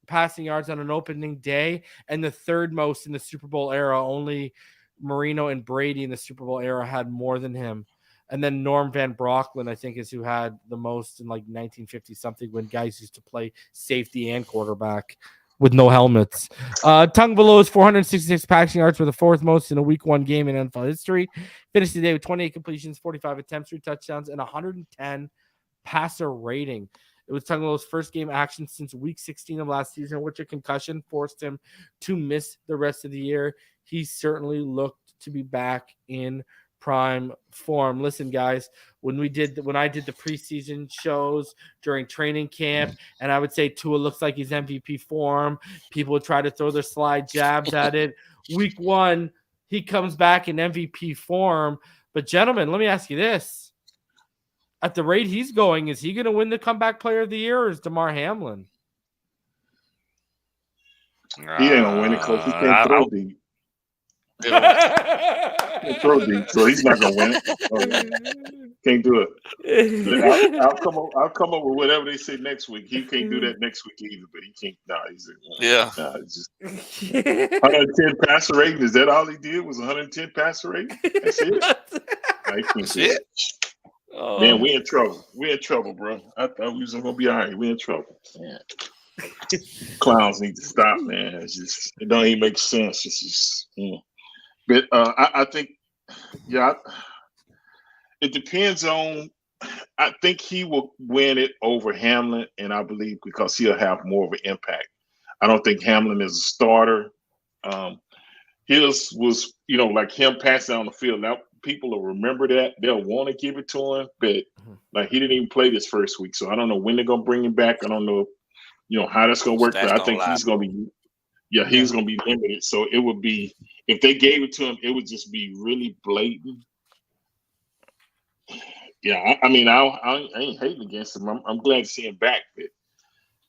passing yards on an opening day and the 3rd most in the Super Bowl era. Only Marino and Brady in the Super Bowl era had more than him. And then Norm Van Brocklin, I think, is who had the most in like 1950-something when guys used to play safety and quarterback with no helmets. Tagovailoa's 466 passing yards were the 4th most in a Week 1 game in NFL history. Finished the day with 28 completions, 45 attempts, 3 touchdowns, and 110 passer rating. It was Tagovailoa's first game action since Week 16 of last season, which a concussion forced him to miss the rest of the year. He certainly looked to be back in prime form. Listen, guys, when I did the preseason shows during training camp, and I would say Tua looks like he's MVP form, people would try to throw their slide jabs at it. Week 1, he comes back in MVP form. But gentlemen, let me ask you this. At the rate he's going, is he going to win the comeback player of the year, or is DeMar Hamlin? He ain't going to win it because he can't throw deep. Throw deep, so he's not gonna win it. Can't do it. I'll come up with whatever they say next week. He can't do that next week either, but he can't. He's just 110 passer rating. Is that all he did? Was 110 passer rating? That's it. That's it. Oh. Man, we're in trouble. We're in trouble, bro. I thought we was gonna be all right. We're in trouble. Man. Clowns need to stop, man. It don't even make sense. It's just. But I think, it depends on. I think he will win it over Hamlin, and I believe because he'll have more of an impact. I don't think Hamlin is a starter. His was, like him passing on the field. Now people will remember that. They'll want to give it to him, but like he didn't even play this first week, so I don't know when they're gonna bring him back. I don't know, how that's gonna work. But I think he's gonna be. Yeah, he's going to be limited. So it would be, if they gave it to him, it would just be really blatant. Yeah, I mean, I ain't hating against him. I'm glad to see him back. But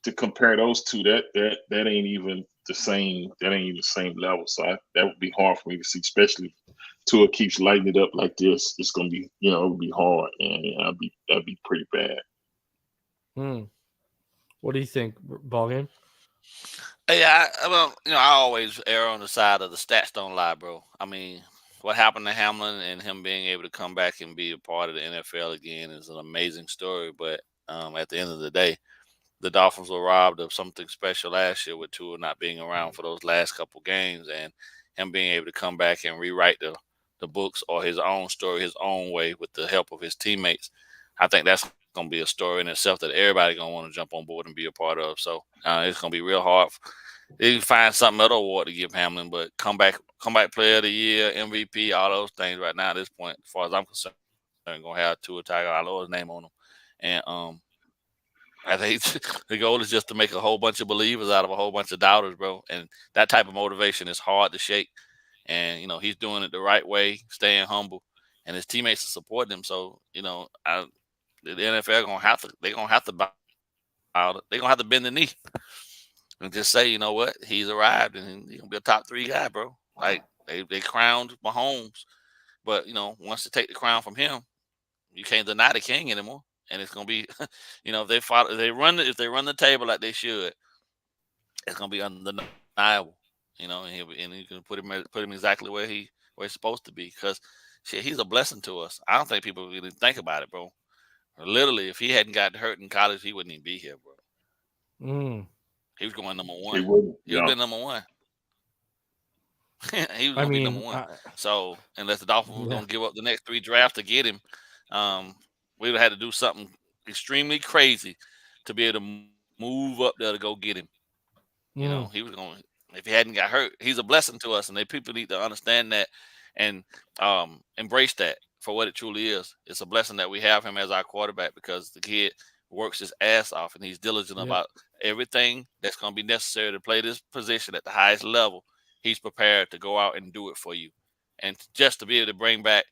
to compare those two, that ain't even the same. That ain't even the same level. So that would be hard for me to see, especially if Tua keeps lighting it up like this. It's going to be, it would be hard, and that'd be pretty bad. What do you think, Ballgame? Yeah, I always err on the side of the stats don't lie, bro. I mean, what happened to Hamlin and him being able to come back and be a part of the NFL again is an amazing story. But at the end of the day, the Dolphins were robbed of something special last year with Tua not being around for those last couple games, and him being able to come back and rewrite the books or his own story his own way with the help of his teammates. I think that's going to be a story in itself that everybody going to want to jump on board and be a part of. So it's going to be real hard. They can find something other award to give Hamlin, but comeback player of the year, MVP, all those things right now at this point, as far as I'm concerned, going to have Tua Tagovailoa's name on them. And I think the goal is just to make a whole bunch of believers out of a whole bunch of doubters, bro. And that type of motivation is hard to shake. And he's doing it the right way, staying humble, and his teammates are supporting him. So the NFL they're gonna have to bow out. They're gonna have to bend the knee and just say, you know what, he's arrived and he's gonna be a top 3 guy, bro. Like they crowned Mahomes, but once they take the crown from him, you can't deny the king anymore. And it's gonna be, if they run the table like they should, it's gonna be undeniable. And you can put him exactly where he's supposed to be, because shit, he's a blessing to us. I don't think people really think about it, bro. Literally, if he hadn't gotten hurt in college, he wouldn't even be here, bro. He was going number 1. He would have been number 1. He was going to be number 1. So unless the Dolphins were going to give up the next 3 drafts to get him, we would have had to do something extremely crazy to be able to move up there to go get him. He was going. If he hadn't got hurt, he's a blessing to us, and people need to understand that and embrace that for what it truly is. It's a blessing that we have him as our quarterback, because the kid works his ass off and he's diligent about everything that's going to be necessary to play this position at the highest level. He's prepared to go out and do it for you, and just to be able to bring back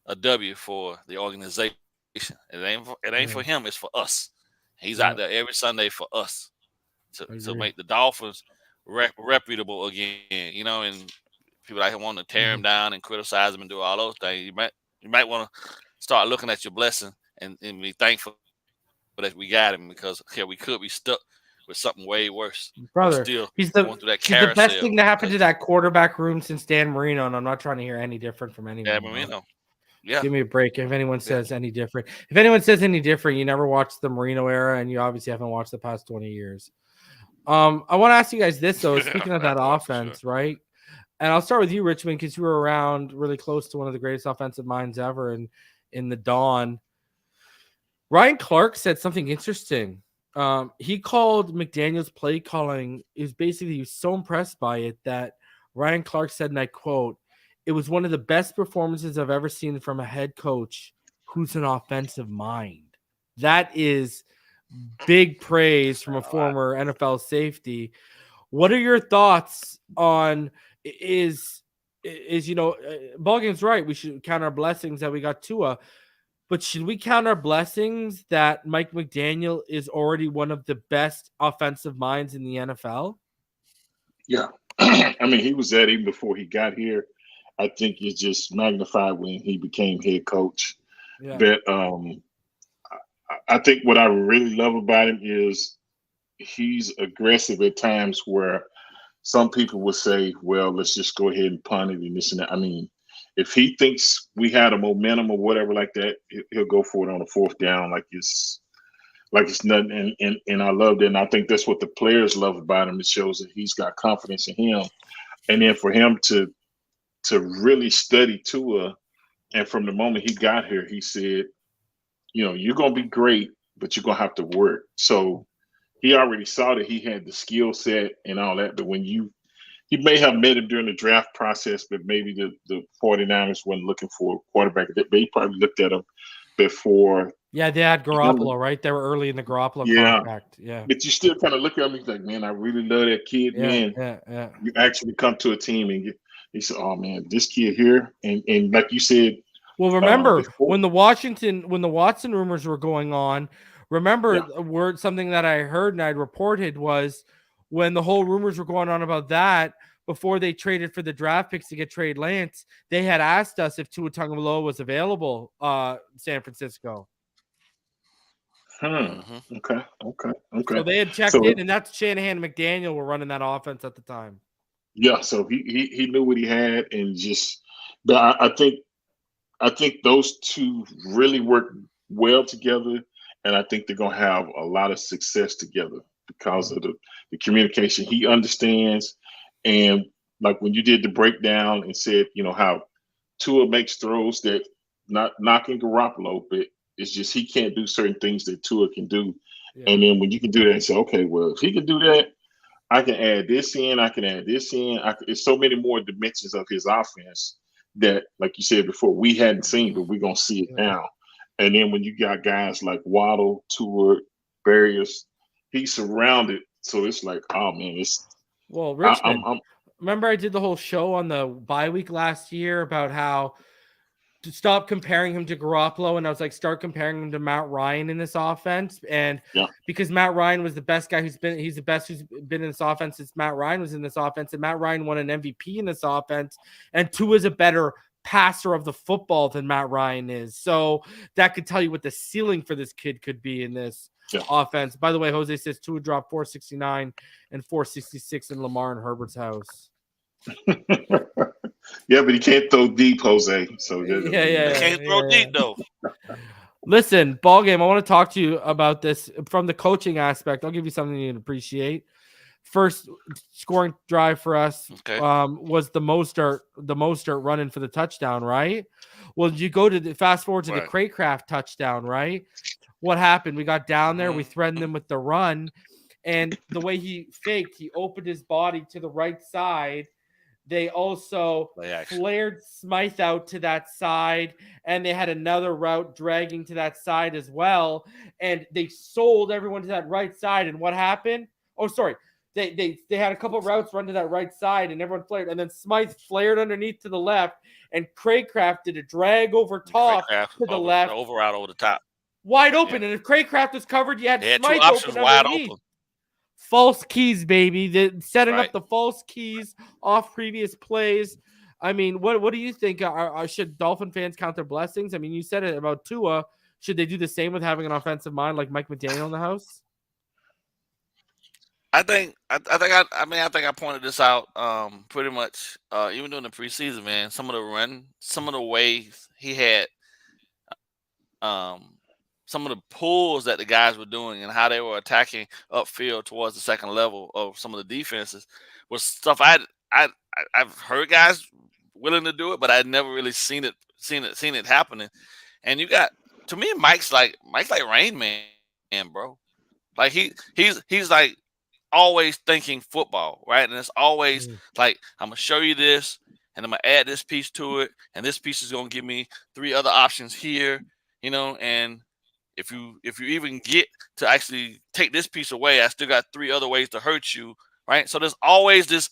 a W for the organization. It ain't for him. It's for us. He's out there every Sunday for us to make the Dolphins reputable again. And people like him want to tear him down and criticize him and do all those things. You might want to start looking at your blessing and be thankful that we got him, because we could be stuck with something way worse. Brother, he's the best thing to happen to that quarterback room since Dan Marino, and I'm not trying to hear any different from anyone. Dan Marino. Yeah. Give me a break if anyone says any different. If anyone says any different, you never watched the Marino era, and you obviously haven't watched the past 20 years. I want to ask you guys this, though. Speaking of that offense, right? And I'll start with you, Richmond, because you were around really close to one of the greatest offensive minds ever in the dawn. Ryan Clark said something interesting. He called McDaniel's play calling. He was so impressed by it that Ryan Clark said, and I quote, "It was one of the best performances I've ever seen from a head coach who's an offensive mind." That is big praise from a former NFL safety. What are your thoughts on Ballgame's right? We should count our blessings that we got Tua, but should we count our blessings that Mike McDaniel is already one of the best offensive minds in the NFL? Yeah. I mean, he was that even before he got here. I think it's just magnified when he became head coach. Yeah. But I think what I really love about him is he's aggressive at times where some people would say, well, let's just go ahead and punt it and this and that. I mean, if he thinks we had a momentum or whatever like that, he'll go for it on a 4th down like it's nothing. And I love that. And I think that's what the players love about him. It shows that he's got confidence in him. And then for him to really study Tua, and from the moment he got here, he said, you're going to be great, but you're going to have to work. So he already saw that he had the skill set and all that. But when he may have met him during the draft process, but maybe the 49ers weren't looking for a quarterback. They probably looked at him before. Yeah, they had Garoppolo, right? They were early in the Garoppolo contract. Yeah. But you still kind of look at him, he's like, man, I really love that kid, man. Yeah. You actually come to a team and he said, oh, man, this kid here. And like you said. Well, remember when the Watson rumors were going on, something that I heard and I reported was when the whole rumors were going on about that, before they traded for the draft picks to get Trey Lance, they had asked us if Tua Tagovailoa was available San Francisco. Okay. So they had checked in, and that's Shanahan and McDaniel were running that offense at the time. Yeah, so he knew what he had, and but I think those two really work well together, and I think they're gonna have a lot of success together because of the communication. He understands, and like when you did the breakdown and said, how Tua makes throws that not knocking Garoppolo, but it's just he can't do certain things that Tua can do. Yeah. And then when you can do that and say, okay, well, if he can do that, I can add this in, I can add this in. It's so many more dimensions of his offense that, like you said before, we hadn't seen, but we're going to see it now. And then when you got guys like Waddle, Tewart, Barriers, he's surrounded. So it's like, oh man, it's Well, Richmond. I'm Remember I did the whole show on the bye week last year about how to stop comparing him to Garoppolo, and I was like, start comparing him to Matt Ryan in this offense. And because Matt Ryan was the best guy he's the best who's been in this offense since Matt Ryan was in this offense, and Matt Ryan won an MVP in this offense, and Tua's a better passer of the football than Matt Ryan is. So that could tell you what the ceiling for this kid could be in this offense. By the way, Jose says Tua dropped 469 and 466 in Lamar and Herbert's house. Yeah, but he can't throw deep, Jose. So yeah. Can't throw deep though. Listen, Ballgame, I want to talk to you about this from the coaching aspect. I'll give you something you can appreciate. First scoring drive for us was the Mostert running for the touchdown, right? Well, you go to the fast forward to the Craycraft touchdown, right? What happened? We got down there, we threatened them with the run, and the way he faked, he opened his body to the right side. They also flared Smythe out to that side, and they had another route dragging to that side as well. And they sold everyone to that right side. And what happened? Oh, sorry. They had a couple of routes run to that right side, and everyone flared. And then Smythe flared underneath to the left, and Craycraft did a drag over top to the left. Over out over the top. Wide open. And if Craycraft was covered, you had Smythe two options wide underneath. open. False keys, baby. Setting up the false keys off previous plays. I mean, what do you think? Should Dolphin fans count their blessings? I mean, you said it about Tua. Should they do the same with having an offensive mind like Mike McDaniel in the house? I think I pointed this out pretty much even during the preseason, man. Some of the ways he had some of the pulls that the guys were doing and how they were attacking upfield towards the second level of some of the defenses was stuff I've heard guys willing to do it, but I'd never really seen it happening. And you got, to me, Mike's like Rain Man, bro. Like he's like always thinking football, right? And it's always like, I'm gonna show you this, and I'm gonna add this piece to it, and this piece is gonna give me 3 other options here, and if you even get to actually take this piece away, I still got 3 other ways to hurt you, right? So there's always this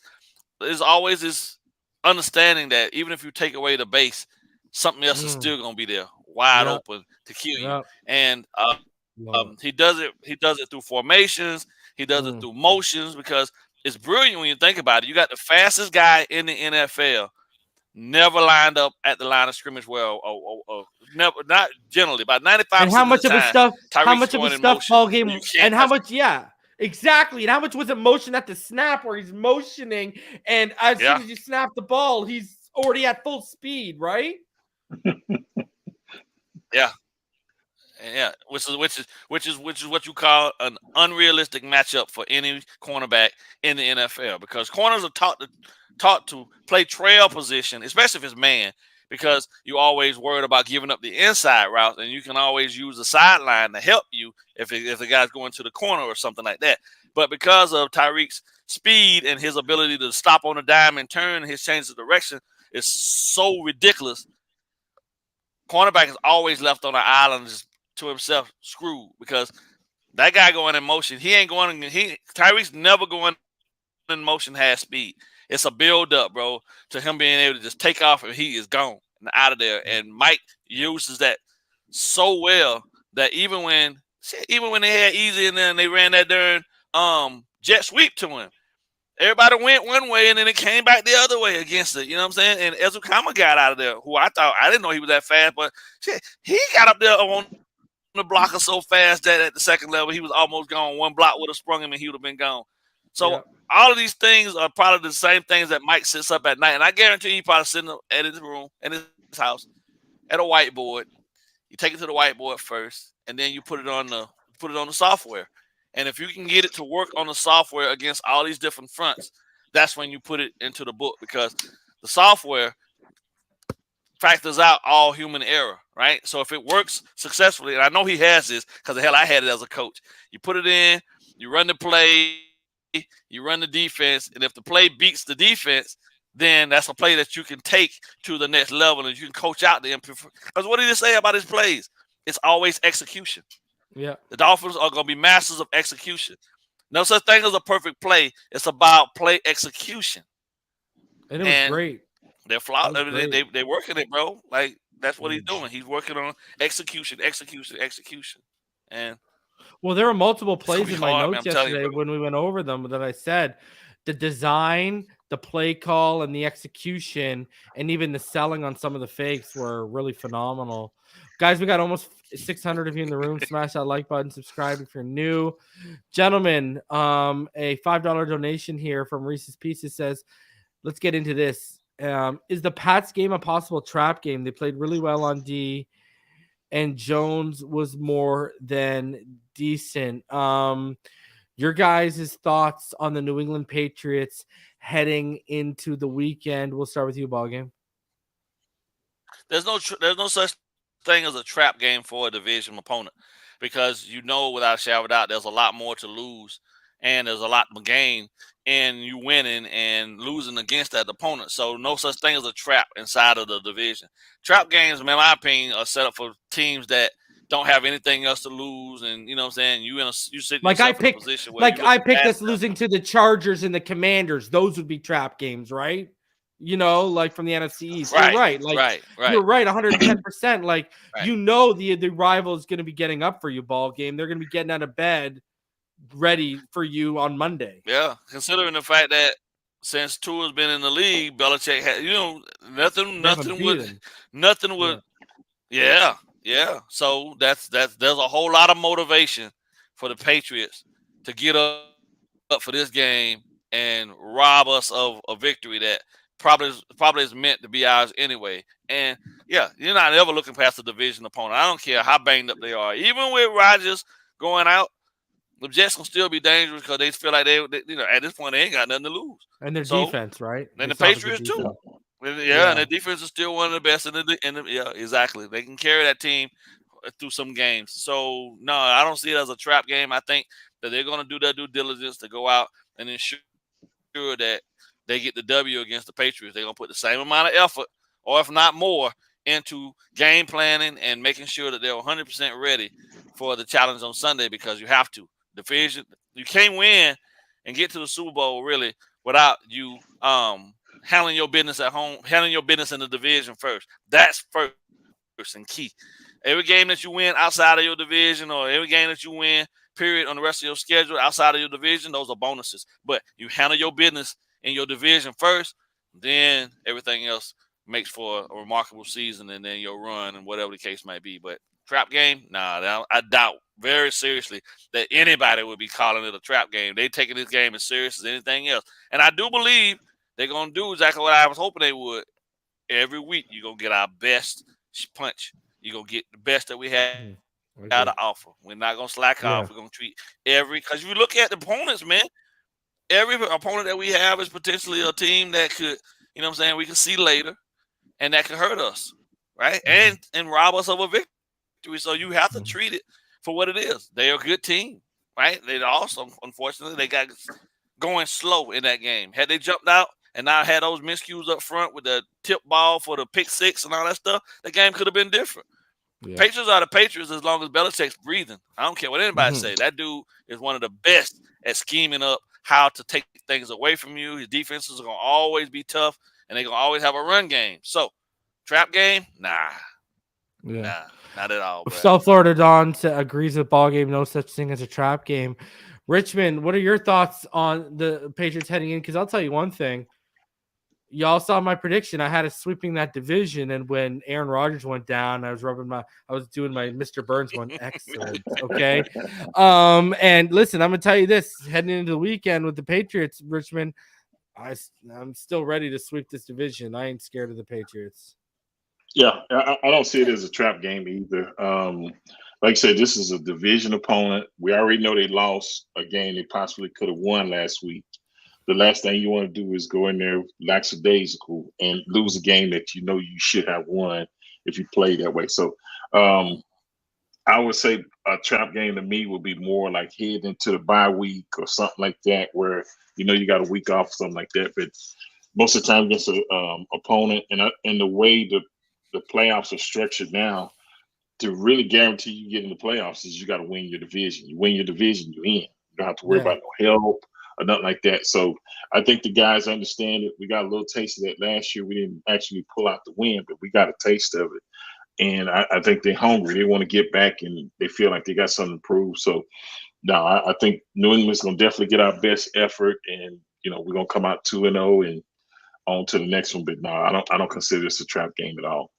understanding that even if you take away the base, something else is still gonna be there, wide open to kill you. And he does it through formations, he does it through motions, because it's brilliant when you think about it. You got the fastest guy in the NFL. Never lined up at the line of scrimmage well, or never, not generally, about 95%. And how much of his stuff, ball game, and how much, exactly. And how much was it motion at the snap where he's motioning, and as soon as you snap the ball, he's already at full speed, right? Yeah, which is what you call an unrealistic matchup for any cornerback in the NFL, because corners are taught to play trail position, especially if it's man, because you're always worried about giving up the inside route, and you can always use the sideline to help you if the guy's going to the corner or something like that. But because of Tyreek's speed and his ability to stop on a dime and turn, his change of direction is so ridiculous, cornerback is always left on an island just to himself, screwed, because that guy going in motion, Tyreek's never going in motion has speed. It's a build up, bro, to him being able to just take off and he is gone and out of there. And Mike uses that so well that even when they had Easy and then they ran that darn jet sweep to him, everybody went one way and then it came back the other way against it. You know what I'm saying? And Ezukama got out of there, who I didn't know he was that fast, but he got up there on the blocker so fast that at the second level he was almost gone. One block would have sprung him and he would have been gone. So all of these things are probably the same things that Mike sits up at night, and I guarantee he probably sitting up at his room in his house at a whiteboard. You take it to the whiteboard first, and then you put it on the software. And if you can get it to work on the software against all these different fronts, that's when you put it into the book, because the software factors out all human error, right? So if it works successfully, and I know he has this because the hell I had it as a coach, you put it in, you run the play, you run the defense, and if the play beats the defense, then that's a play that you can take to the next level and you can coach out the improve. Because what did he say about his plays? It's always execution. Yeah. The Dolphins are going to be masters of execution. No such thing as a perfect play. It's about play execution. And it was great. They're flawed. They're working it, bro. Like, that's what he's doing. He's working on execution. And well, there were multiple plays in my hard, notes yesterday when we went over them that I said the design, the play call, and the execution, and even the selling on some of the fakes were really phenomenal. Guys, we got almost 600 of you in the room. Smash that like button, subscribe if you're new. Gentlemen, a $5 donation here from Reese's Pieces says, let's get into this. Is the Pats game a possible trap game? They played really well on D, and Jones was more than decent. Your guys' thoughts on the New England Patriots heading into the weekend? We'll start with you, Ballgame. There's no such thing as a trap game for a division opponent, because without a shadow of a doubt, there's a lot more to lose and there's a lot to gain in you winning and losing against that opponent. So no such thing as a trap inside of the division. Trap games, in my opinion, are set up for teams that don't have anything else to lose, and you know what I'm saying, you sit like I picked, in a position where like I picked us losing to the Chargers and the Commanders. Those would be trap games, right? Like from the NFC East. Right, you're right. Like right. You're right, 110%. Like right. The rival is going to be getting up for you, Ballgame. They're going to be getting out of bed, ready for you on Monday. Yeah, considering the fact that since Tua's been in the league, Belichick had nothing would. Yeah. So there's a whole lot of motivation for the Patriots to get up for this game and rob us of a victory that probably is meant to be ours anyway. And yeah, you're not ever looking past the division opponent. I don't care how banged up they are. Even with Rodgers going out, the Jets will still be dangerous because they feel like they at this point they ain't got nothing to lose. And their defense, right? And the Patriots too. And their defense is still one of the best in the exactly. They can carry that team through some games. So no, I don't see it as a trap game. I think that they're going to do their due diligence to go out and ensure that they get the W against the Patriots. They're going to put the same amount of effort, or if not more, into game planning and making sure that they're 100% ready for the challenge on Sunday, because you have to. Division, you can't win and get to the Super Bowl really without you handling your business at home, handling your business in the division first. That's first and key. Every game that you win outside of your division, or every game that you win, period, on the rest of your schedule outside of your division, those are bonuses. But you handle your business in your division first, then everything else makes for a remarkable season, and then your run and whatever the case might be. But trap game, nah, I doubt very seriously that anybody would be calling it a trap game. They taking this game as serious as anything else. And I do believe they're going to do exactly what I was hoping they would. Every week, you're going to get our best punch. You're going to get the best that we have to offer. We're not going to slack off. We're going to treat because if you look at the opponents, man, every opponent that we have is potentially a team that could, we can see later, and that could hurt us, right? And rob us of a victory. So you have to treat it for what it is. They're a good team, right? They also, unfortunately, they got going slow in that game. Had they jumped out and not had those miscues up front with the tip ball for the pick six and all that stuff, the game could have been different. Yeah. Patriots are the Patriots as long as Belichick's breathing. I don't care what anybody say. That dude is one of the best at scheming up how to take things away from you. His defenses are going to always be tough, and they're going to always have a run game. So, trap game? Nah. Nah, not at all. South Florida Don agrees with Ballgame. No such thing as a trap game. Richmond, what are your thoughts on the Patriots heading in? Because I'll tell you one thing. Y'all saw my prediction. I had us sweeping that division, and when Aaron Rodgers went down, I was doing my Mr. Burns one. Excellent. Okay. And listen, I'm gonna tell you this: heading into the weekend with the Patriots, Richmond, I'm still ready to sweep this division. I ain't scared of the Patriots. Yeah, I don't see it as a trap game either. Like I said, this is a division opponent. We already know they lost a game they possibly could have won last week. The last thing you want to do is go in there lackadaisical and lose a game that you know you should have won if you play that way. So I would say a trap game to me would be more like heading into the bye week or something like that, where you got a week off or something like that. But most of the time against an opponent, and the way the playoffs are structured now, to really guarantee you get in the playoffs is you got to win your division. You win your division, you're in. You don't have to worry about no help or nothing like that. So I think the guys understand it. We got a little taste of that last year. We didn't actually pull out the win, but we got a taste of it. And I think they're hungry. They want to get back, and they feel like they got something to prove. So, no, I think New England's going to definitely get our best effort, and we're going to come out 2-0 and on to the next one. But no, I don't consider this a trap game at all.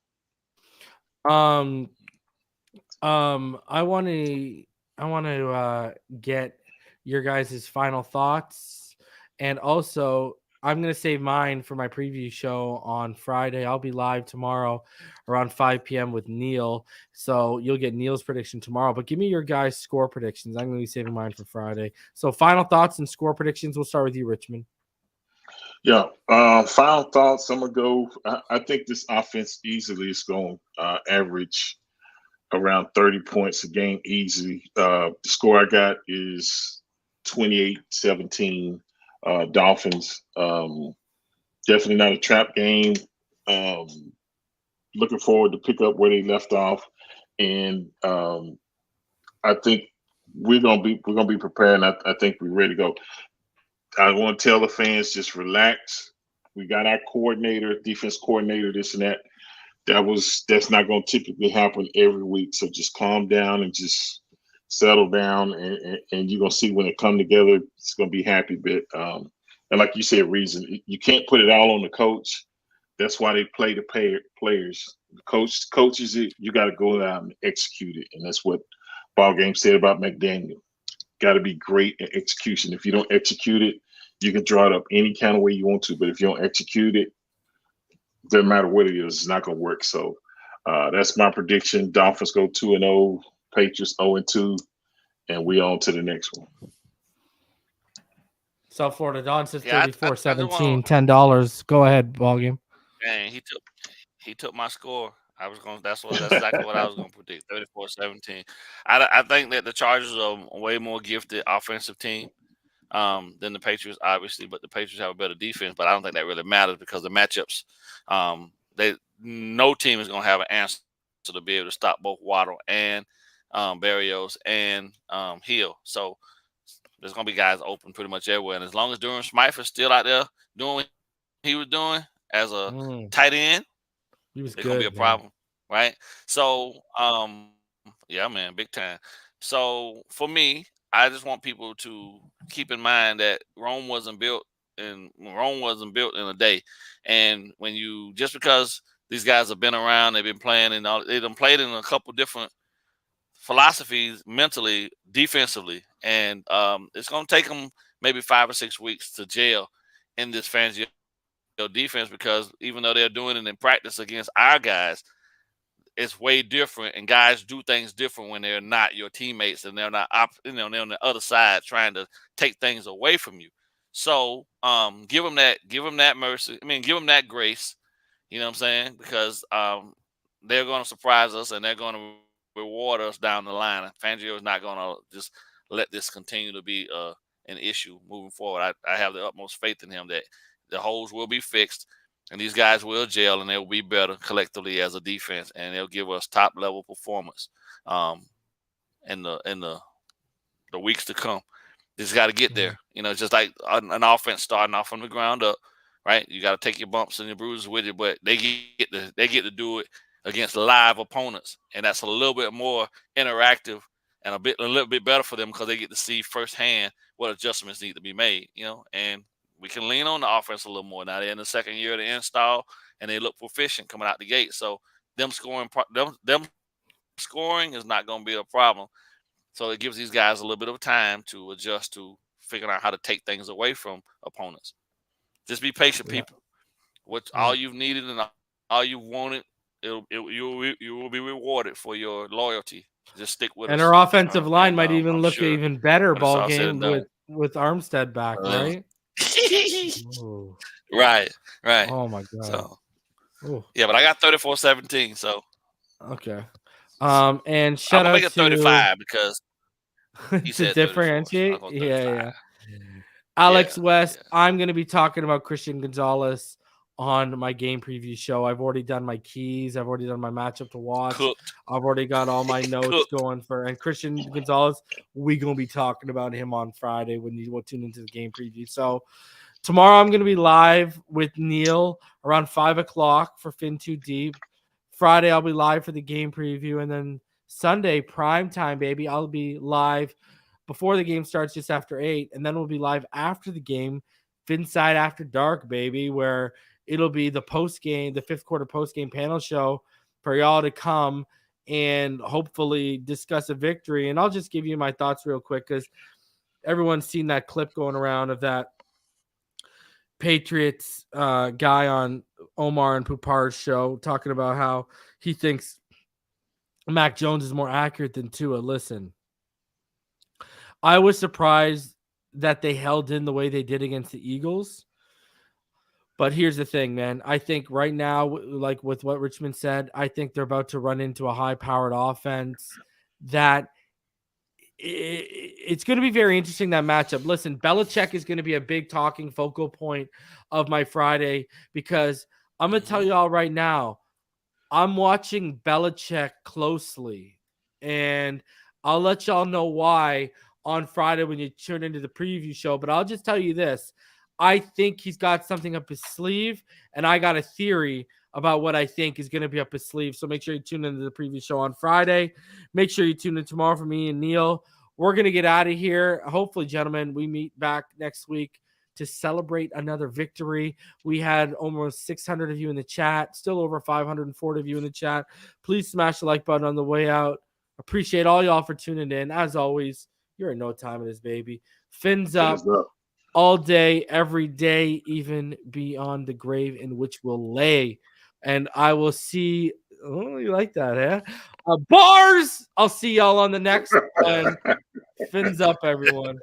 I want to get your guys' final thoughts, and also I'm going to save mine for my preview show on Friday. I'll be live tomorrow around 5 p.m. with Neil, so you'll get Neil's prediction tomorrow. But give me your guys' score predictions. I'm going to be saving mine for Friday. So final thoughts and score predictions. We'll start with you, Richmond. Yeah, final thoughts. I'm going to go. I think this offense easily is going to average around 30 points a game easily. The score I got is 28-17 Dolphins. Definitely not a trap game. Looking forward to pick up where they left off, and I think we're gonna be prepared. And I think we're ready to go. I want to tell the fans, just relax. We got our coordinator, defense coordinator, this and that. That's not going to typically happen every week. So just calm down and just settle down, and you're going to see when it come together, it's going to be happy. But and like you said, reason you can't put it all on the coach. That's why they play the players. The coach coaches it. You got to go out and execute it, and that's what Ballgame said about McDaniel. Got to be great at execution. If you don't execute it, you can draw it up any kind of way you want to. But if you don't execute it, doesn't matter what it is, it's not going to work. So that's my prediction. Dolphins go 2-0, Patriots 0-2, and we on to the next one. South Florida Don says 34-17, $10. Go ahead, Ballgame. Man, he took my score. That's exactly what I was gonna predict. 34-17. I think that the Chargers are a way more gifted offensive team than the Patriots, obviously, but the Patriots have a better defense. But I don't think that really matters because the matchups, no team is gonna have an answer to be able to stop both Waddle and Barrios and Hill. So there's gonna be guys open pretty much everywhere. And as long as Durham Smythe is still out there doing what he was doing as a tight end, it's gonna be a problem, right? So, yeah, man, big time. So for me, I just want people to keep in mind that Rome wasn't built in a day. And just because these guys have been around, they've been playing, and they've been played in a couple different philosophies mentally, defensively, and it's gonna take them maybe 5 or 6 weeks to gel in this Fangio defense, because even though they're doing it in practice against our guys, it's way different, and guys do things different when they're not your teammates and they're not they're on the other side trying to take things away from you. So give them that mercy. I mean, give them that grace. You know what I'm saying? Because they're going to surprise us and they're going to reward us down the line. Fangio is not going to just let this continue to be an issue moving forward. I have the utmost faith in him that the holes will be fixed, and these guys will gel, and they'll be better collectively as a defense, and they'll give us top level performance in the weeks to come. Just got to get there. You know, it's just like an offense starting off from the ground up, right? You got to take your bumps and your bruises with it, but they get to do it against live opponents, and that's a little bit more interactive and a little bit better for them because they get to see firsthand what adjustments need to be made. You know, and we can lean on the offense a little more now. They're in the second year of the install, and they look proficient coming out the gate. So them scoring is not going to be a problem. So it gives these guys a little bit of time to adjust to figuring out how to take things away from opponents. Just be patient, people. All you've needed and all you wanted, you will be rewarded for your loyalty. Just stick with us. And our offensive line might even look even better, Ballgame, with Armstead back, right? Right. Oh my god. So, yeah, but I got 34-17. So okay. And shout out make it 35 because he to said differentiate. 34, Yeah. Alex West. Yeah. I'm going to be talking about Christian Gonzalez on my game preview show. I've already done my keys. I've already done my matchup to watch. Cooked. I've already got all my notes Cooked. going for, and Christian Gonzalez, we going to be talking about him on Friday when you will tune into the game preview. So tomorrow I'm going to be live with Neil around 5 o'clock for Fin 2 Deep. Friday I'll be live for the game preview, and then Sunday prime time, baby, I'll be live before the game starts, just after 8, and then we'll be live after the game, Finside After Dark, baby, where it'll be the post game, the 5th quarter post game panel show for y'all to come and hopefully discuss a victory. And I'll just give you my thoughts real quick, because everyone's seen that clip going around of that Patriots guy on Omar and Pupar's show talking about how he thinks Mac Jones is more accurate than Tua. Listen, I was surprised that they held in the way they did against the Eagles. But here's the thing, man. I think right now, like with what Richmond said, I think they're about to run into a high-powered offense that it's going to be very interesting, that matchup. Listen, Belichick is going to be a big talking focal point of my Friday, because I'm going to tell you all right now, I'm watching Belichick closely, and I'll let y'all know why on Friday when you tune into the preview show. But I'll just tell you this. I think he's got something up his sleeve, and I got a theory about what I think is going to be up his sleeve. So make sure you tune into the preview show on Friday. Make sure you tune in tomorrow for me and Neil. We're going to get out of here. Hopefully, gentlemen, we meet back next week to celebrate another victory. We had almost 600 of you in the chat, still over 540 of you in the chat. Please smash the like button on the way out. Appreciate all y'all for tuning in. As always, you're in no time of this, baby. Fins up all day, every day, even beyond the grave in which we'll lay. And I will see. Oh, you like that, eh? Bars! I'll see y'all on the next one. Fins up, everyone.